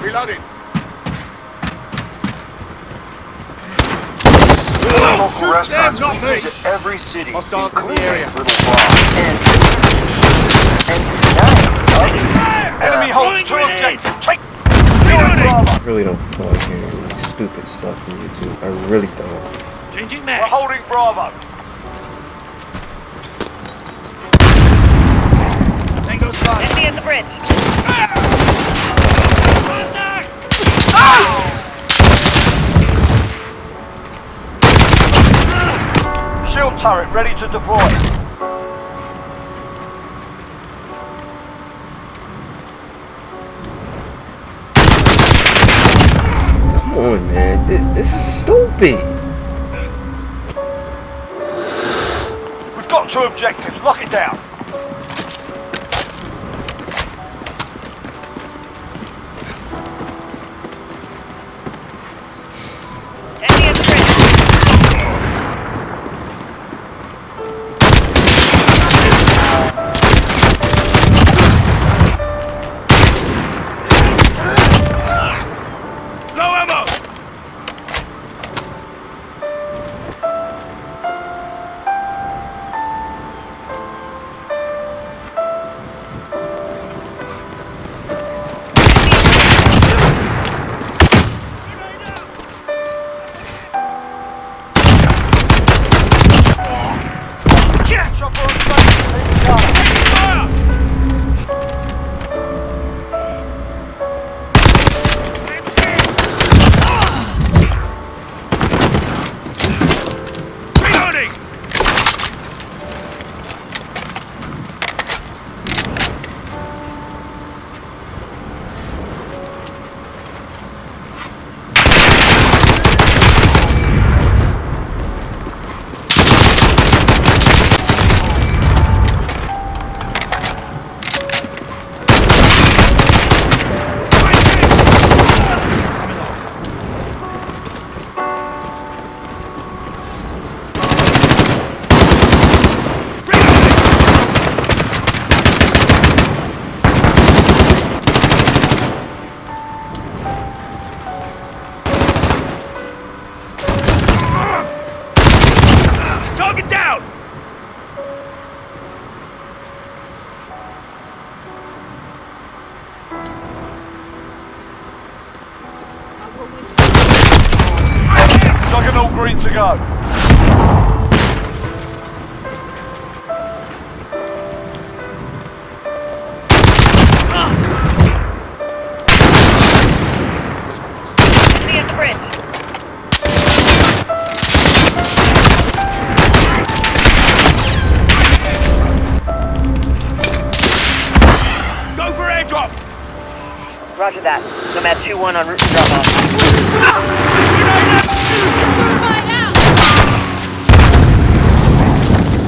Reloading. Local restaurants not me. to every city, Hostiles in the area. Little Rock. And tonight, Enemy holds rolling two grenade. objectives. Take Reloading. Bravo. I really don't feel like hearing stupid stuff from YouTube. I really don't. Changing We're mag. holding Bravo. Tango spot. Enemy at the bridge. Shield turret ready to deploy. Come on, man. This is stupid. We've got two objectives. Lock it down. Enemy at the bridge. Low ammo. Chopper on station. Taking cover. Fire. Reloading. Target down. Juggernaut green to go. Enemy at the bridge. Go for airdrop. Roger that. Nomad 2-1 en route to drop off.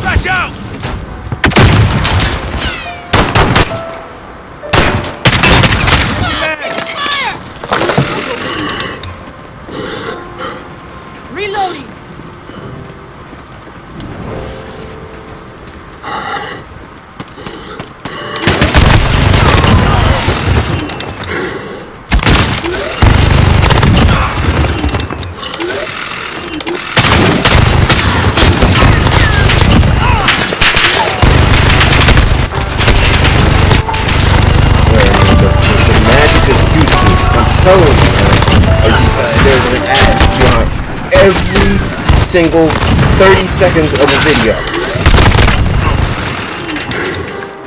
Flash out. Reloading! The magic of YouTube, I'm telling you, man, there's an ad behind every single 30 seconds of a video.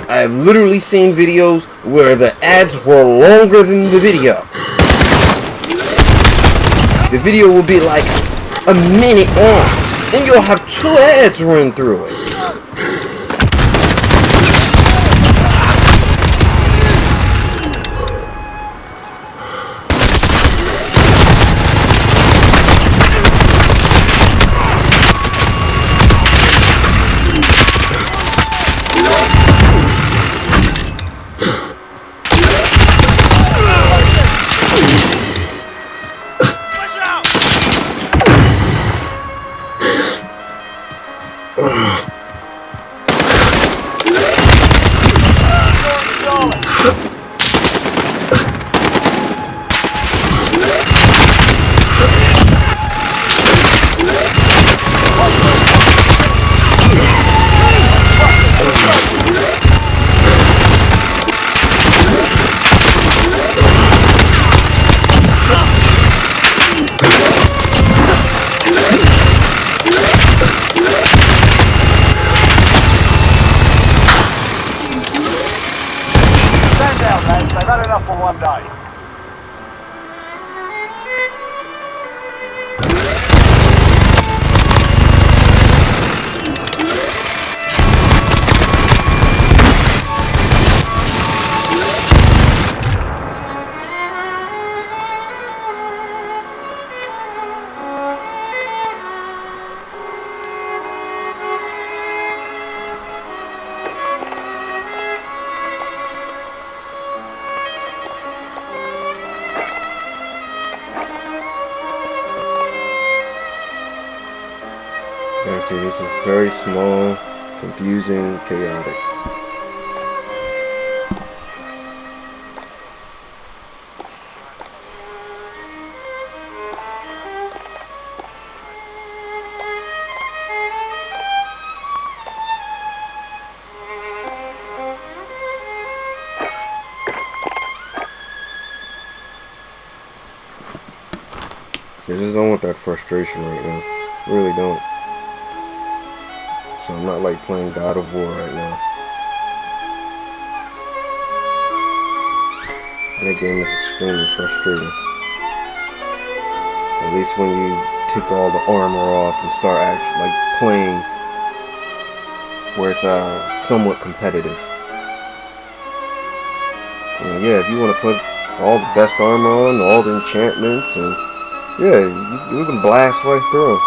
I have literally seen videos where the ads were longer than the video. The video will be like a minute long. and you'll have two heads run through it. One day. Gotcha, this is very small, confusing, chaotic. I just don't want that frustration right now. I really don't. So I'm not like playing God of War right now. That game is extremely frustrating. At least when you take all the armor off and start actually like playing where it's somewhat competitive. And yeah, if you want to put all the best armor on, all the enchantments, and yeah, you can blast right through them.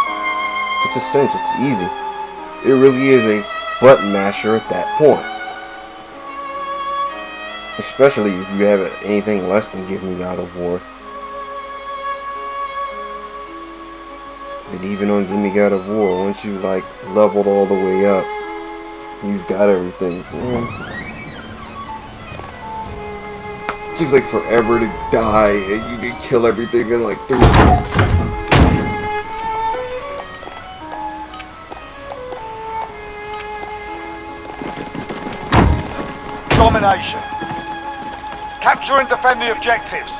It's a cinch, it's easy. It really is a button masher at that point. Especially if you have anything less than Give Me God of War. But even on Give Me God of War, once you like leveled all the way up, you've got everything. It seems like forever to die and you can kill everything in like 3 minutes. Domination. Capture and defend the objectives.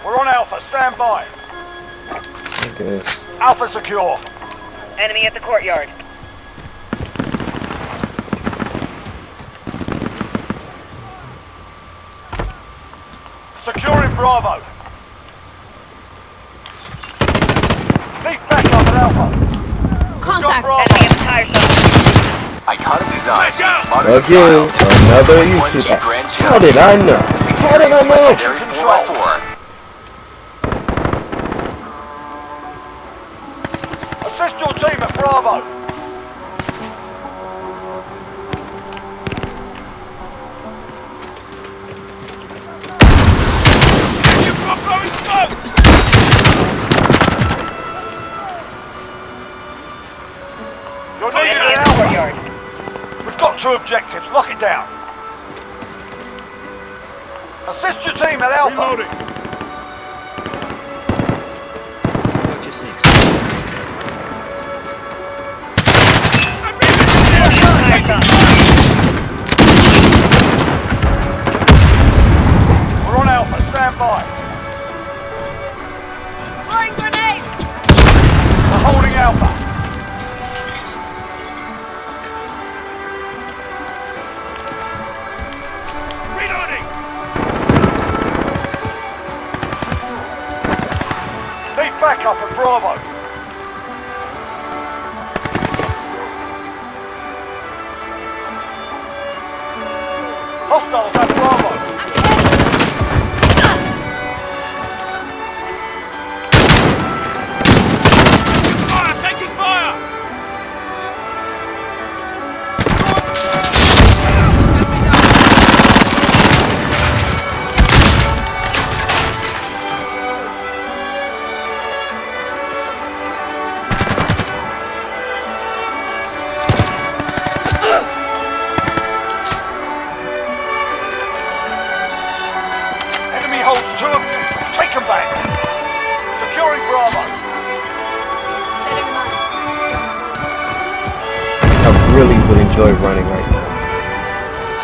We're on Alpha, stand by. I guess. Alpha secure. Enemy at the courtyard. Securing Bravo. Need backup at Alpha. Contact. Enemy at the tire shop. Iconic design. Again, another YouTube app. How did I know? How did I know? 4x4. Assist your team at Bravo. You've got blowing smoke! You're needed Enemy at at the Alpha. courtyard. We've got 2 objectives. Lock it down. Assist your team at Alpha. Reloading. Watch your 6. Tire shop. We're on Alpha. Stand by. Throwing grenade. We're holding Alpha. Reloading. Need backup at Bravo. Hostiles at Bravo. Fire! Taking fire! Enemy holds 2 of them. Take them back. Securing Bravo. Setting mine. I really would enjoy running right now.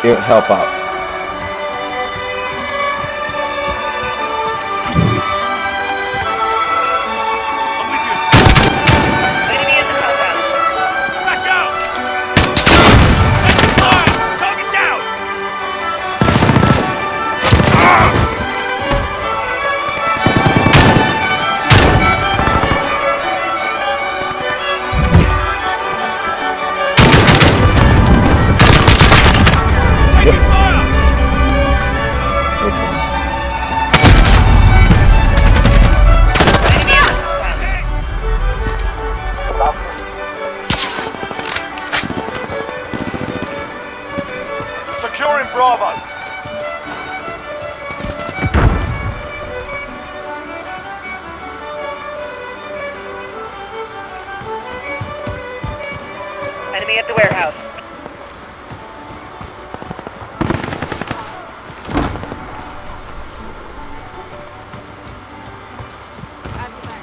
It would help out. I'm with you! Enemy in the compound. Flash out! Taking fire! Target down! Taking fire! Makes sense. Enemy in the compound. Securing Bravo. Enemy at the warehouse. I'll be back.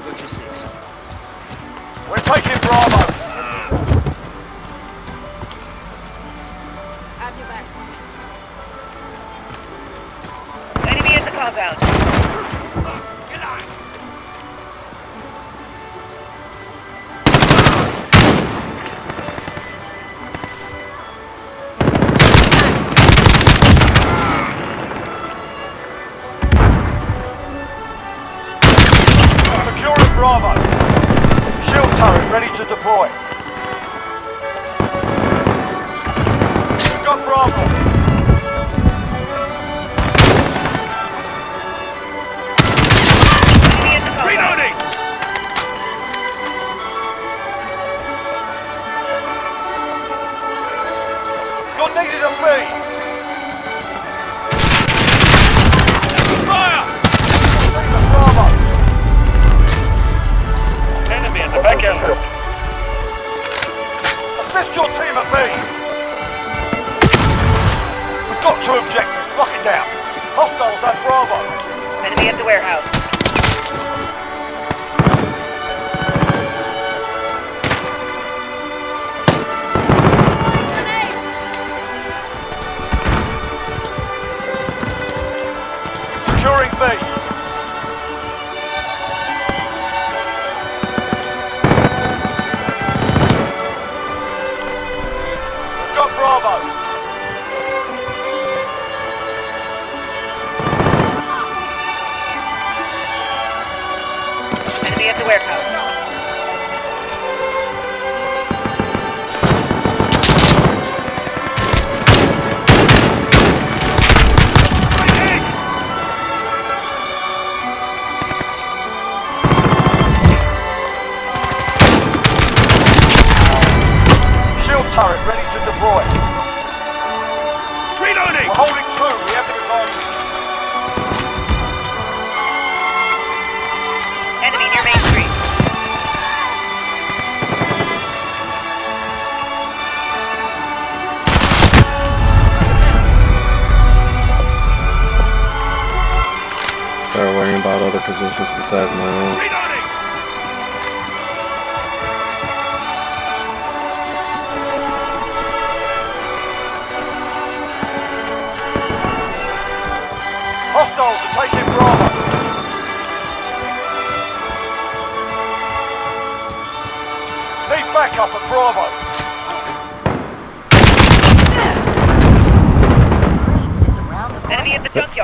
What you six? We're taking Bravo. I'll be back. Enemy in the compound. Get out! Securing Bravo. Shield turret ready to deploy. We've got Bravo. Enemy in the compound. Reloading! You're needed at B. Taking fire! Taking Bravo. Enemy at the back end. Assist your team at B. We've got 2 objectives. Lock it down. Hostiles at Bravo. Enemy at the warehouse. Grenade! Securing B. We've got Bravo. Enemy at the warehouse. Shield turret ready to deploy. Reloading! We're holding 2. We have the advantage. Enemy near Main Street. Start worrying about other positions besides my own. Reloading! Hostiles are taking Bravo. Need backup at Bravo.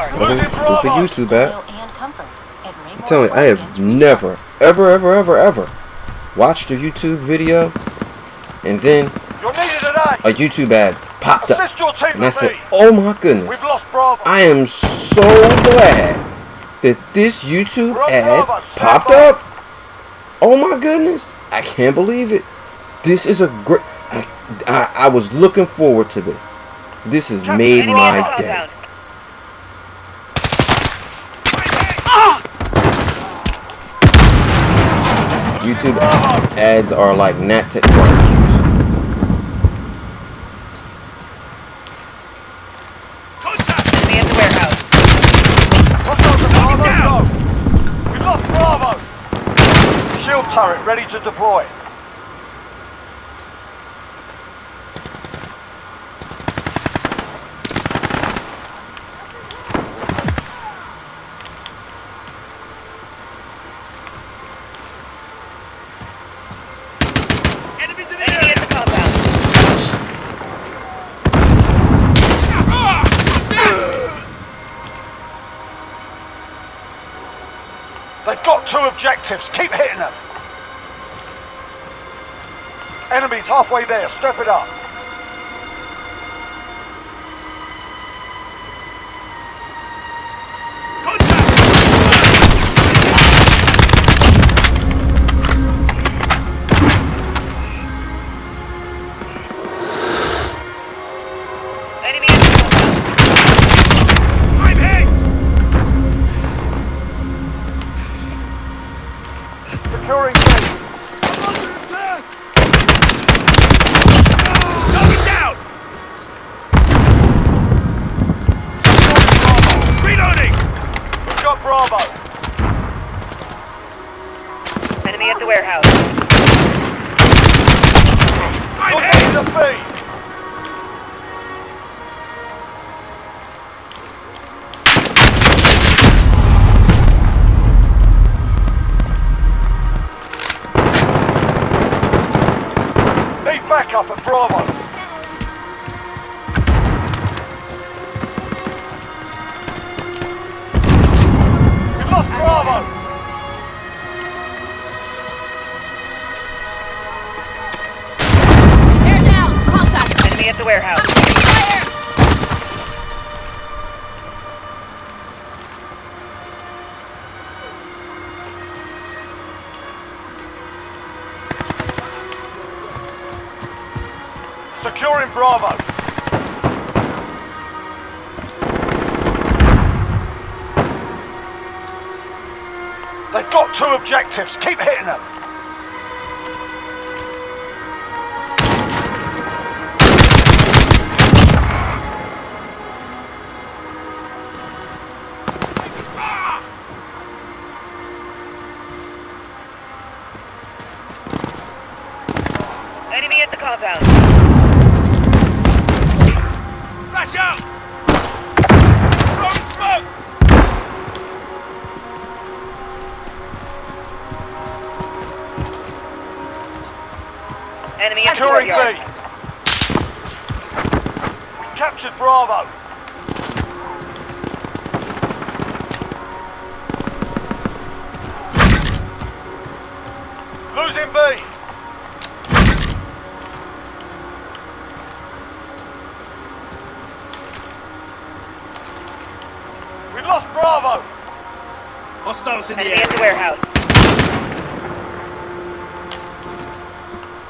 yard. Other stupid YouTube app. Oil and comfort at I'm Raymore telling you, I have Oregon's never, ever watched a YouTube video and then You're needed today. a YouTube ad popped up. Assist your team And I with said, me. oh my goodness. We've lost Bravo. I am so glad that this YouTube We're on ad Bravo. Stand popped by. up. Oh my goodness. I can't believe it. This is a great... I was looking forward to this. This has made Enemy my at the day. compound. YouTube ads are like Nat-Tech barbecues. Enemy at the warehouse. Watch out, Bravo. We've lost Bravo. Shield turret ready to deploy. Enemies in the Enemy area! at the compound. They've got 2 objectives. Keep hitting them. Enemies halfway there. Step it up. Enemy at the compound. I'm hit! Securing B. Target down! Reloading! We've got Bravo. Enemy at the warehouse. I'm You're hit! getting the B. Need backup at Bravo. We've lost Bravo. They're down. Contact. Enemy at the warehouse. Fire! Securing Bravo. They've got 2 objectives. Keep hitting them. Enemy at the compound. Flash out! Throwing smoke! Enemy at the Securing B. courtyard. We captured Bravo. Losing B. We lost Bravo. Hostiles in the Enemy at area. the warehouse.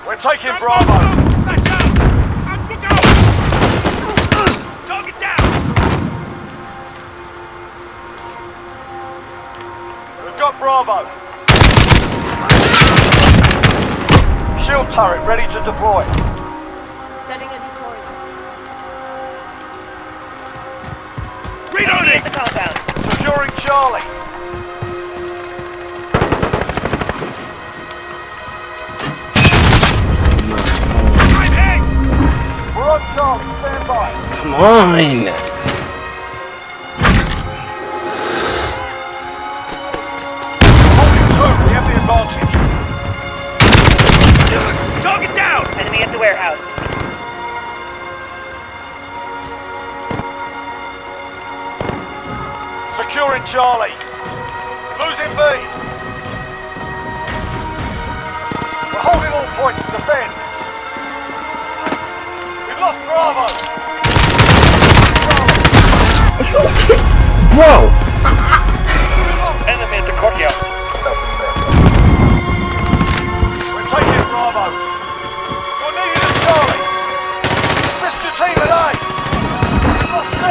We're taking Bravo. Flash out! And look out! Target down! We've got Bravo. Shield turret ready to deploy. Setting a decoy. Enemy Reloading! at the compound. Securing Charlie. I'm hit! We're on Charlie. Stand by. Come on. Holding 2. We have the advantage. Target down! Enemy at the warehouse. Securing Charlie. Losing B. We're holding all points to defend. We've lost Bravo. Bro! Enemy at the courtyard. We're taking Bravo. You're needed at Charlie. Assist your team at A. We've lost C.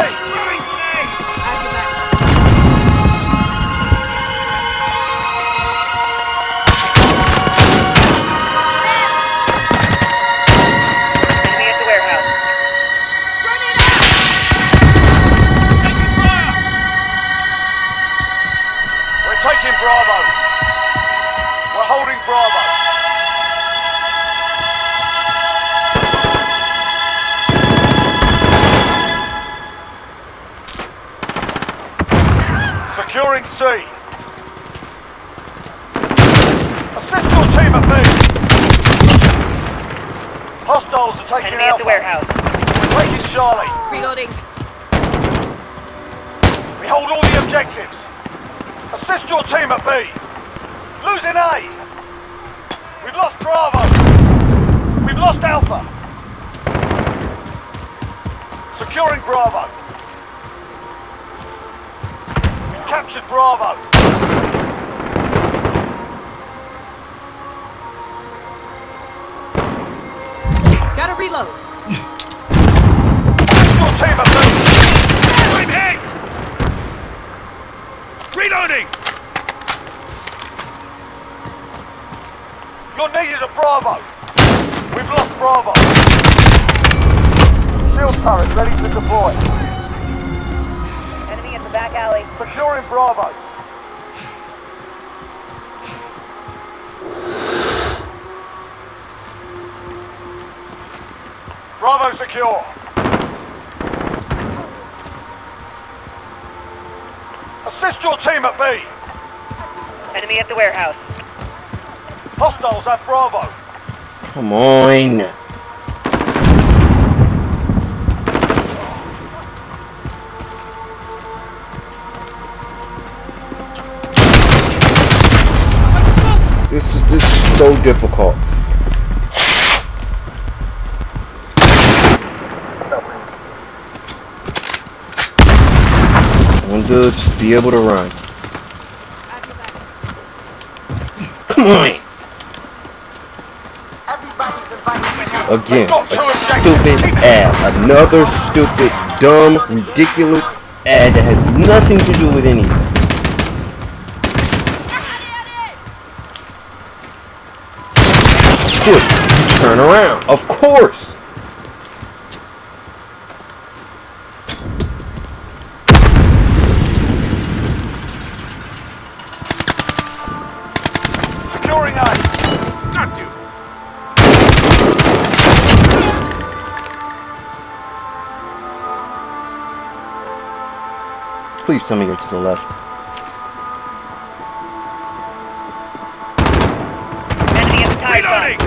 Enemy at the warehouse. We're taking Bravo. We're holding Bravo. Securing C. Assist your team at B. Hostiles are taking Enemy at the Alpha. warehouse. We're taking Charlie. Reloading. We hold all the objectives. Assist your team at B. Losing A. We've lost Bravo. We've lost Alpha. Securing Bravo. We've captured Bravo. Gotta reload. Assist your team at B. I'm hit! Reloading! You're needed at Bravo. We've lost Bravo. Shield turret ready to deploy. Enemy at the back alley. Securing Bravo. Bravo secure. Assist your team at B. Enemy at the warehouse. Hostiles at Bravo. Come on. This is so difficult. I want to just be able to run. Come on! Again, a stupid ad. Another stupid, dumb, ridiculous ad that has nothing to do with anything. Good. Turn around. Of course. Securing A. Got you! Please tell me you're to the left. Enemy at the tie Reloading! gun.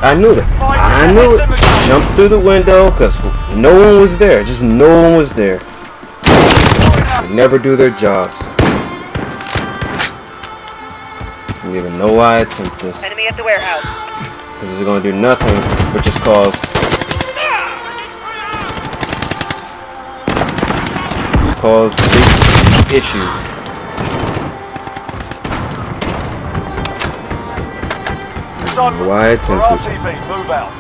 I knew that. I knew it. Jumped through the window because no one was there. Just no one was there. They never do their jobs. I don't even know why I attempt this. Enemy at the warehouse. Because it's going to do nothing but just cause big issues. Why I attempted. RTB, move out.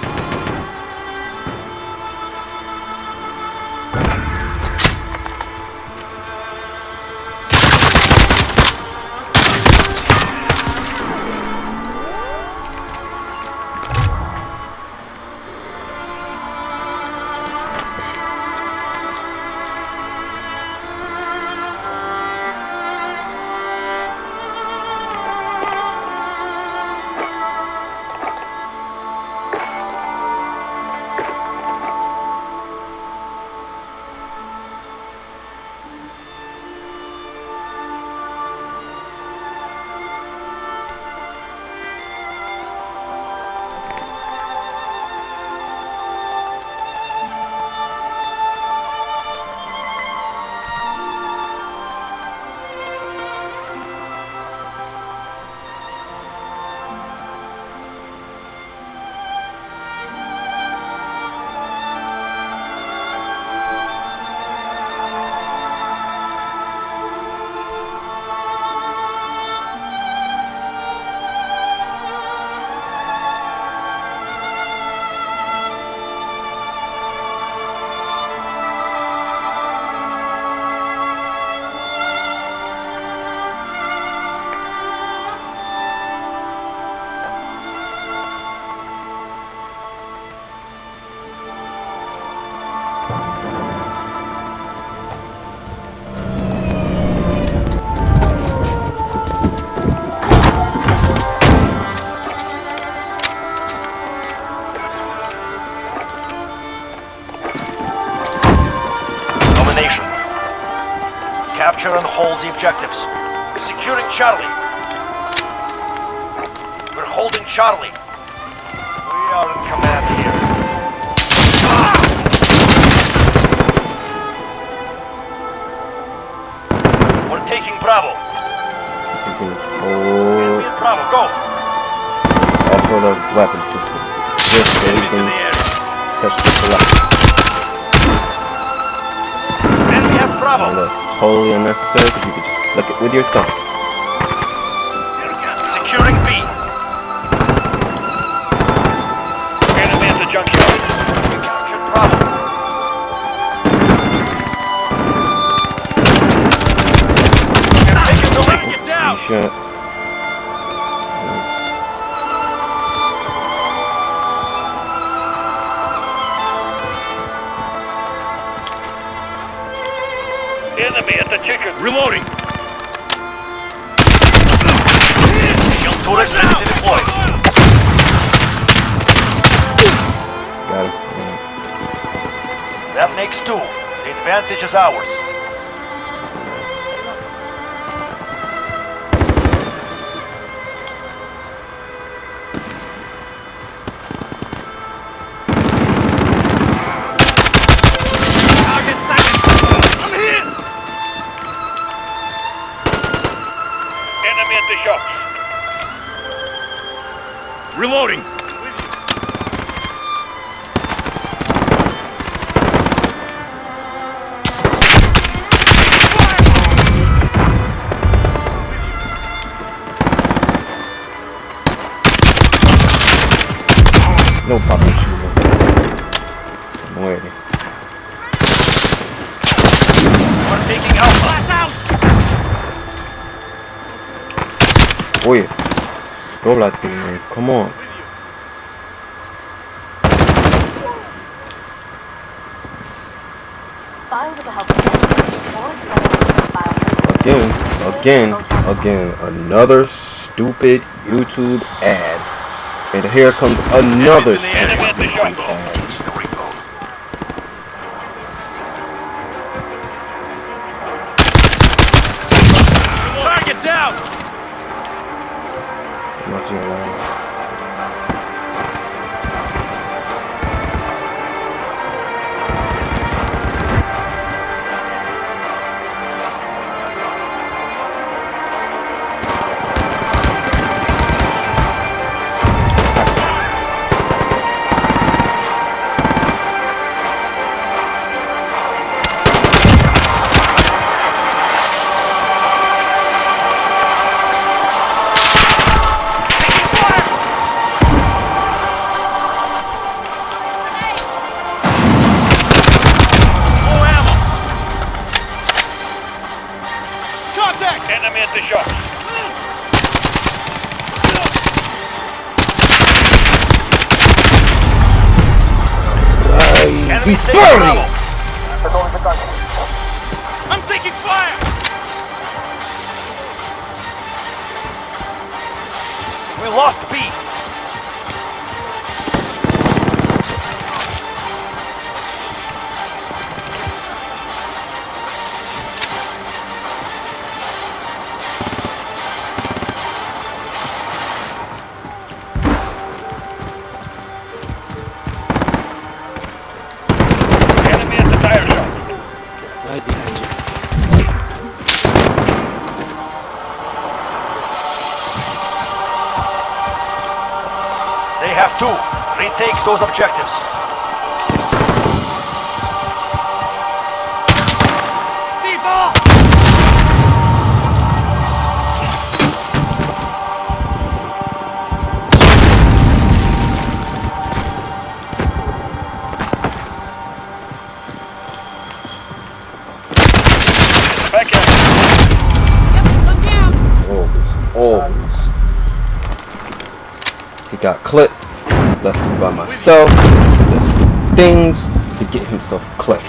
Capture and hold the objectives. Securing Charlie. We're holding Charlie. We are in command here. We're taking Bravo. Taking this whole Bravo, go. off of the weapon system. Just so we can touch the select. Enemy has Bravo. And that's totally unnecessary because you can just flick it with your thumb. Securing B. Enemy at the junkyard. We captured Bravo. Take it to lead. Get down. These shots. Enemy at the chicken. Reloading. Shield turret ready to deploy. Got him. That makes 2. The advantage is ours. Target sighted. I'm hit. Enemy at the shops. Reloading. No problem shooter. Muere. We're taking Alpha. Flash out. Oye. Go Latin, man. Come on. File with the help of Dexter. All players file for Again, another stupid YouTube ad. And here comes another Enemy at the stupid shops. ad. Target down. Must be alive. Low ammo. Contact. Enemy at the shops. Enemy taking Dispari! Bravo. I'm taking fire. We lost B. Enemy at the tire shop. Right behind you. They have 2. Retake those objectives. C4. Back out. Always. He got clipped, left me by myself. He does things to get himself clipped.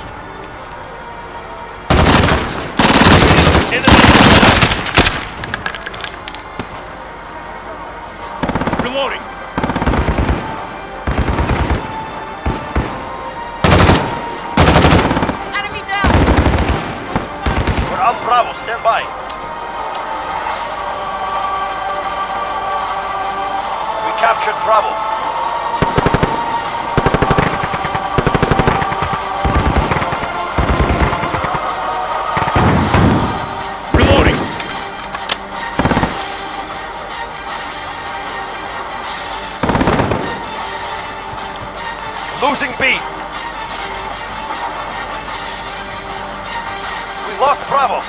Reloading. Enemy down! We're on Bravo. stand by. We captured Bravo. Reloading. Losing B. We lost Bravo.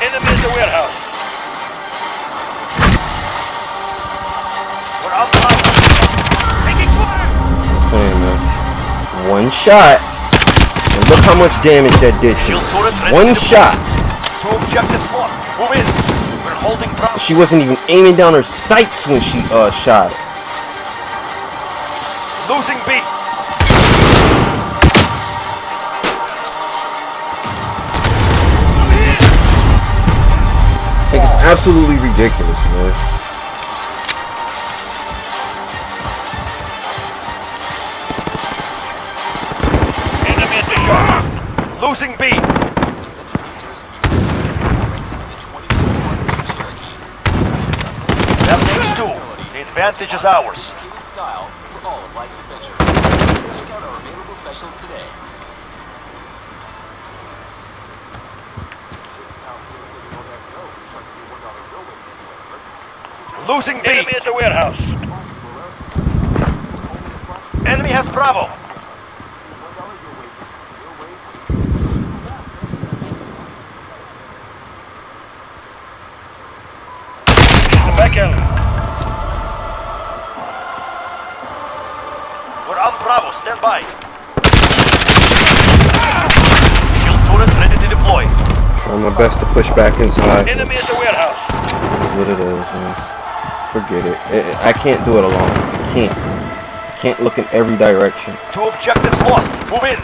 Enemy at the warehouse. We're on Bravo. Taking fire. I'm saying, man. One shot. And look how much damage that did to Shield turret me. ready One to shot. Two objectives lost. Move in. We're holding Bravo. She wasn't even aiming down her sights when she shot it. Losing B. Like, it's absolutely ridiculous, man. Enemy at the shop. Losing B. Essential features, performance in the 2021 Jeep Cherokee. That makes two. The advantage is ours. Sophisticated style for all of life's adventures. Check out our available specials today. This is how it feels living on that road. Trying to be $1 railway anywhere. Losing B. Enemy at the warehouse. Enemy has Bravo. The back alley. We're on Bravo. Stand by. Shield turret ready to deploy. Trying my best to push back inside. Enemy at the warehouse. That's what it is, man. Forget it. I can't do it alone. I can't. I can't look in every direction. Two objectives lost. Move in.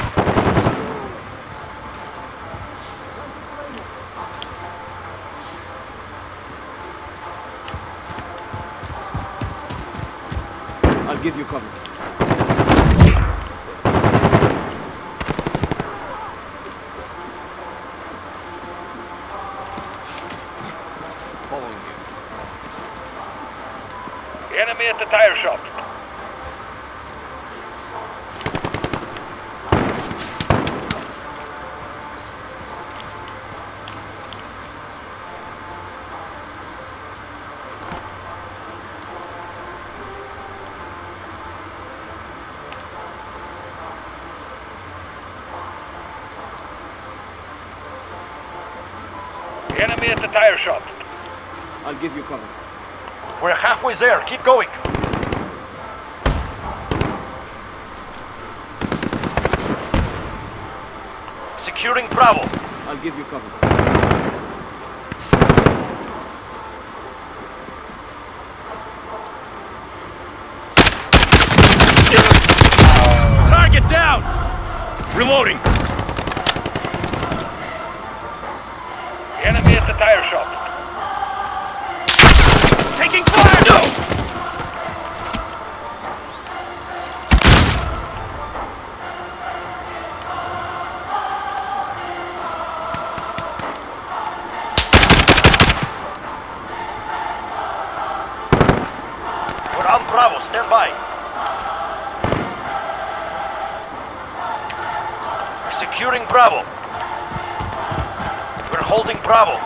I'll give you cover. Following you. Enemy at the tire shop. Enemy at the tire shop. I'll give you cover. We're halfway there. Keep going. Securing Bravo. I'll give you cover. Target down. Reloading. Enemy at the tire shop. Taking fire! No! We're on Bravo. Stand by. We're securing Bravo. We're holding Bravo.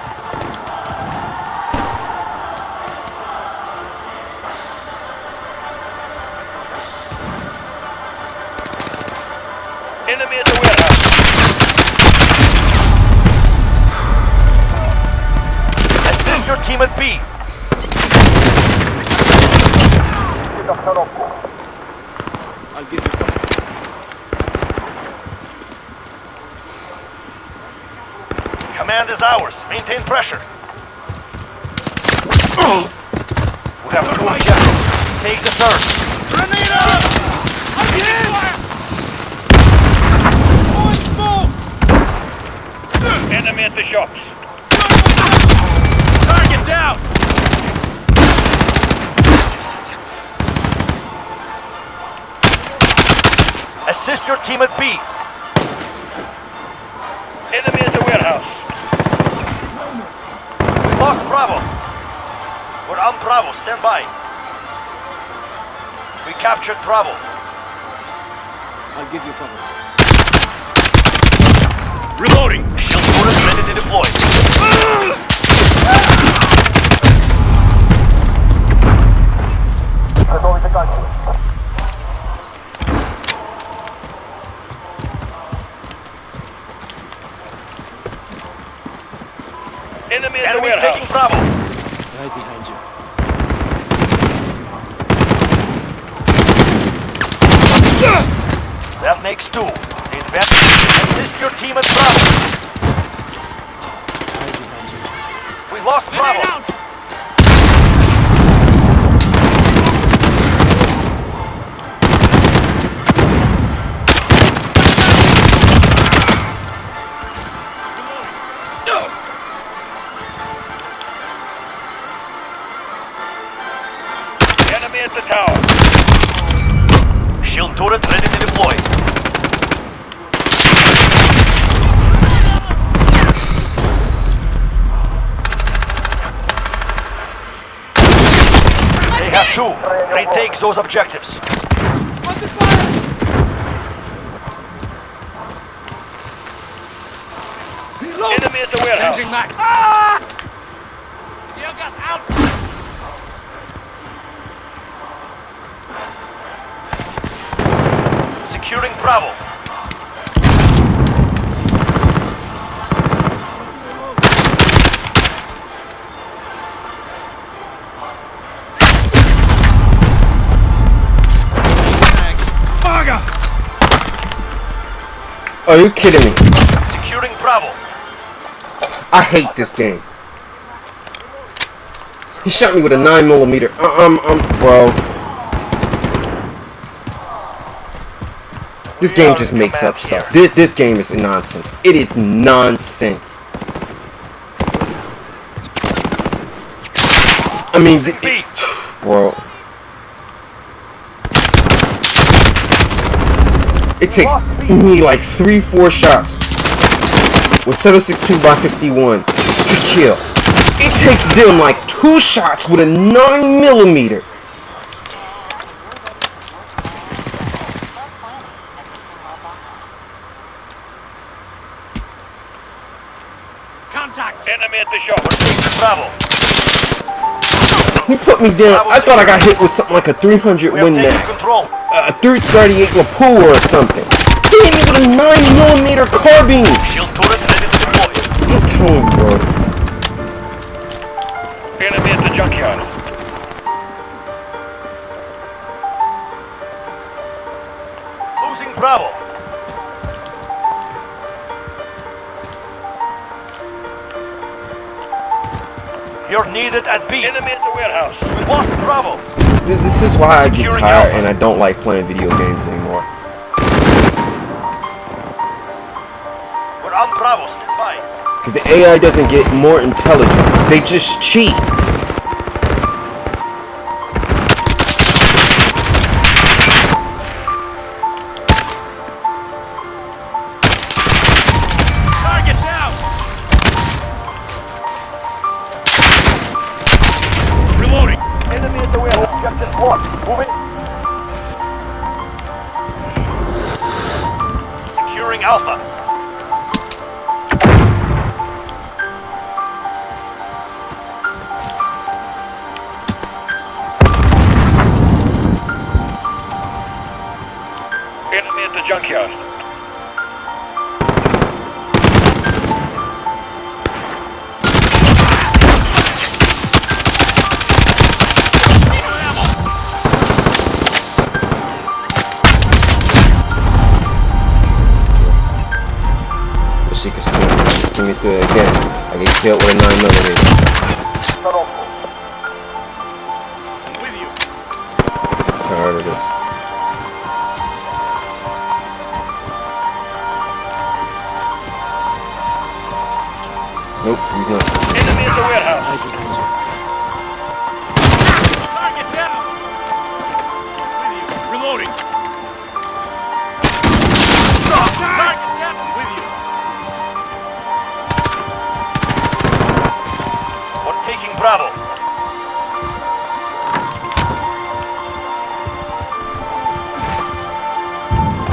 Enemy at the warehouse. Assist your team at B. I'll give you cover. Command is ours. Maintain pressure. We have two objectives. Take the third. Grenade out! I'm hit! Going smoke! Enemy at the shops. Target down! Assist your team at B. Enemy at the warehouse. We lost Bravo. We're on Bravo. Stand by. We captured Bravo. I'll give you cover. Reloading. Shield turret ready to deploy. Enemy at the Enemies warehouse. taking Bravo. Right behind you. That makes 2. Advance. Assist your team at Bravo. Right behind you. We lost Bravo. Enemy at the tower. Shield turret ready to deploy. They have 2. Retake those objectives. Enemy at the warehouse. Securing Bravo. Are you kidding me? Securing Bravo. I hate this game. He shot me with a 9mm. Bro. This game just makes up stuff. This game is nonsense. It is nonsense. I mean, bro. It takes me like 3-4 shots with 7.62 by 51 to kill. It takes them like 2 shots with a 9mm. Contact. Enemy at the shop. Bravo. He put me down. I thought I got hit with something like a 300 We are Win taking Mag. control. A 338 Lapua or something. He hit me with a 9mm carbine. Shield turret ready to deploy. I'm telling you, bro. Enemy at the junkyard. Losing Bravo. You're needed at B. Enemy at the warehouse. We lost Bravo. This is why I get Securing tired Alpha. and I don't like playing video games anymore. We're on Bravo. Stand by. Because the AI doesn't get more intelligent. They just cheat. Target down. Reloading. Enemy at the warehouse. Objective blocked. Moving. Securing Alpha. Enemy at the junkyard. Wish you could see me through it again. I get killed with a 9mm. With you. Tired of this.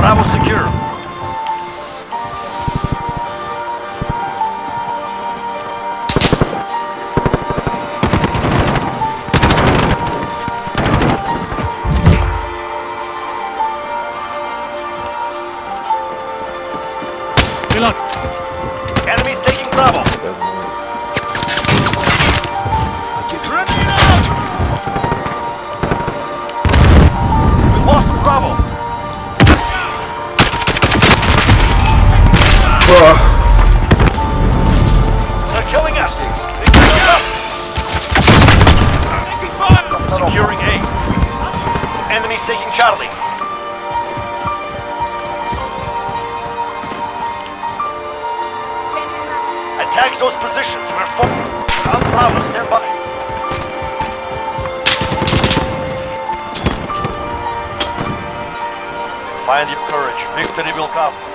Bravo secure. Reload. Enemies taking Bravo. Doesn't matter. We lost Bravo. Bruh. They're killing us. They kill us up. Securing A. Enemies taking Charlie. Attack those positions. We're full. On Bravo, stand by. Find your courage. Victory will come.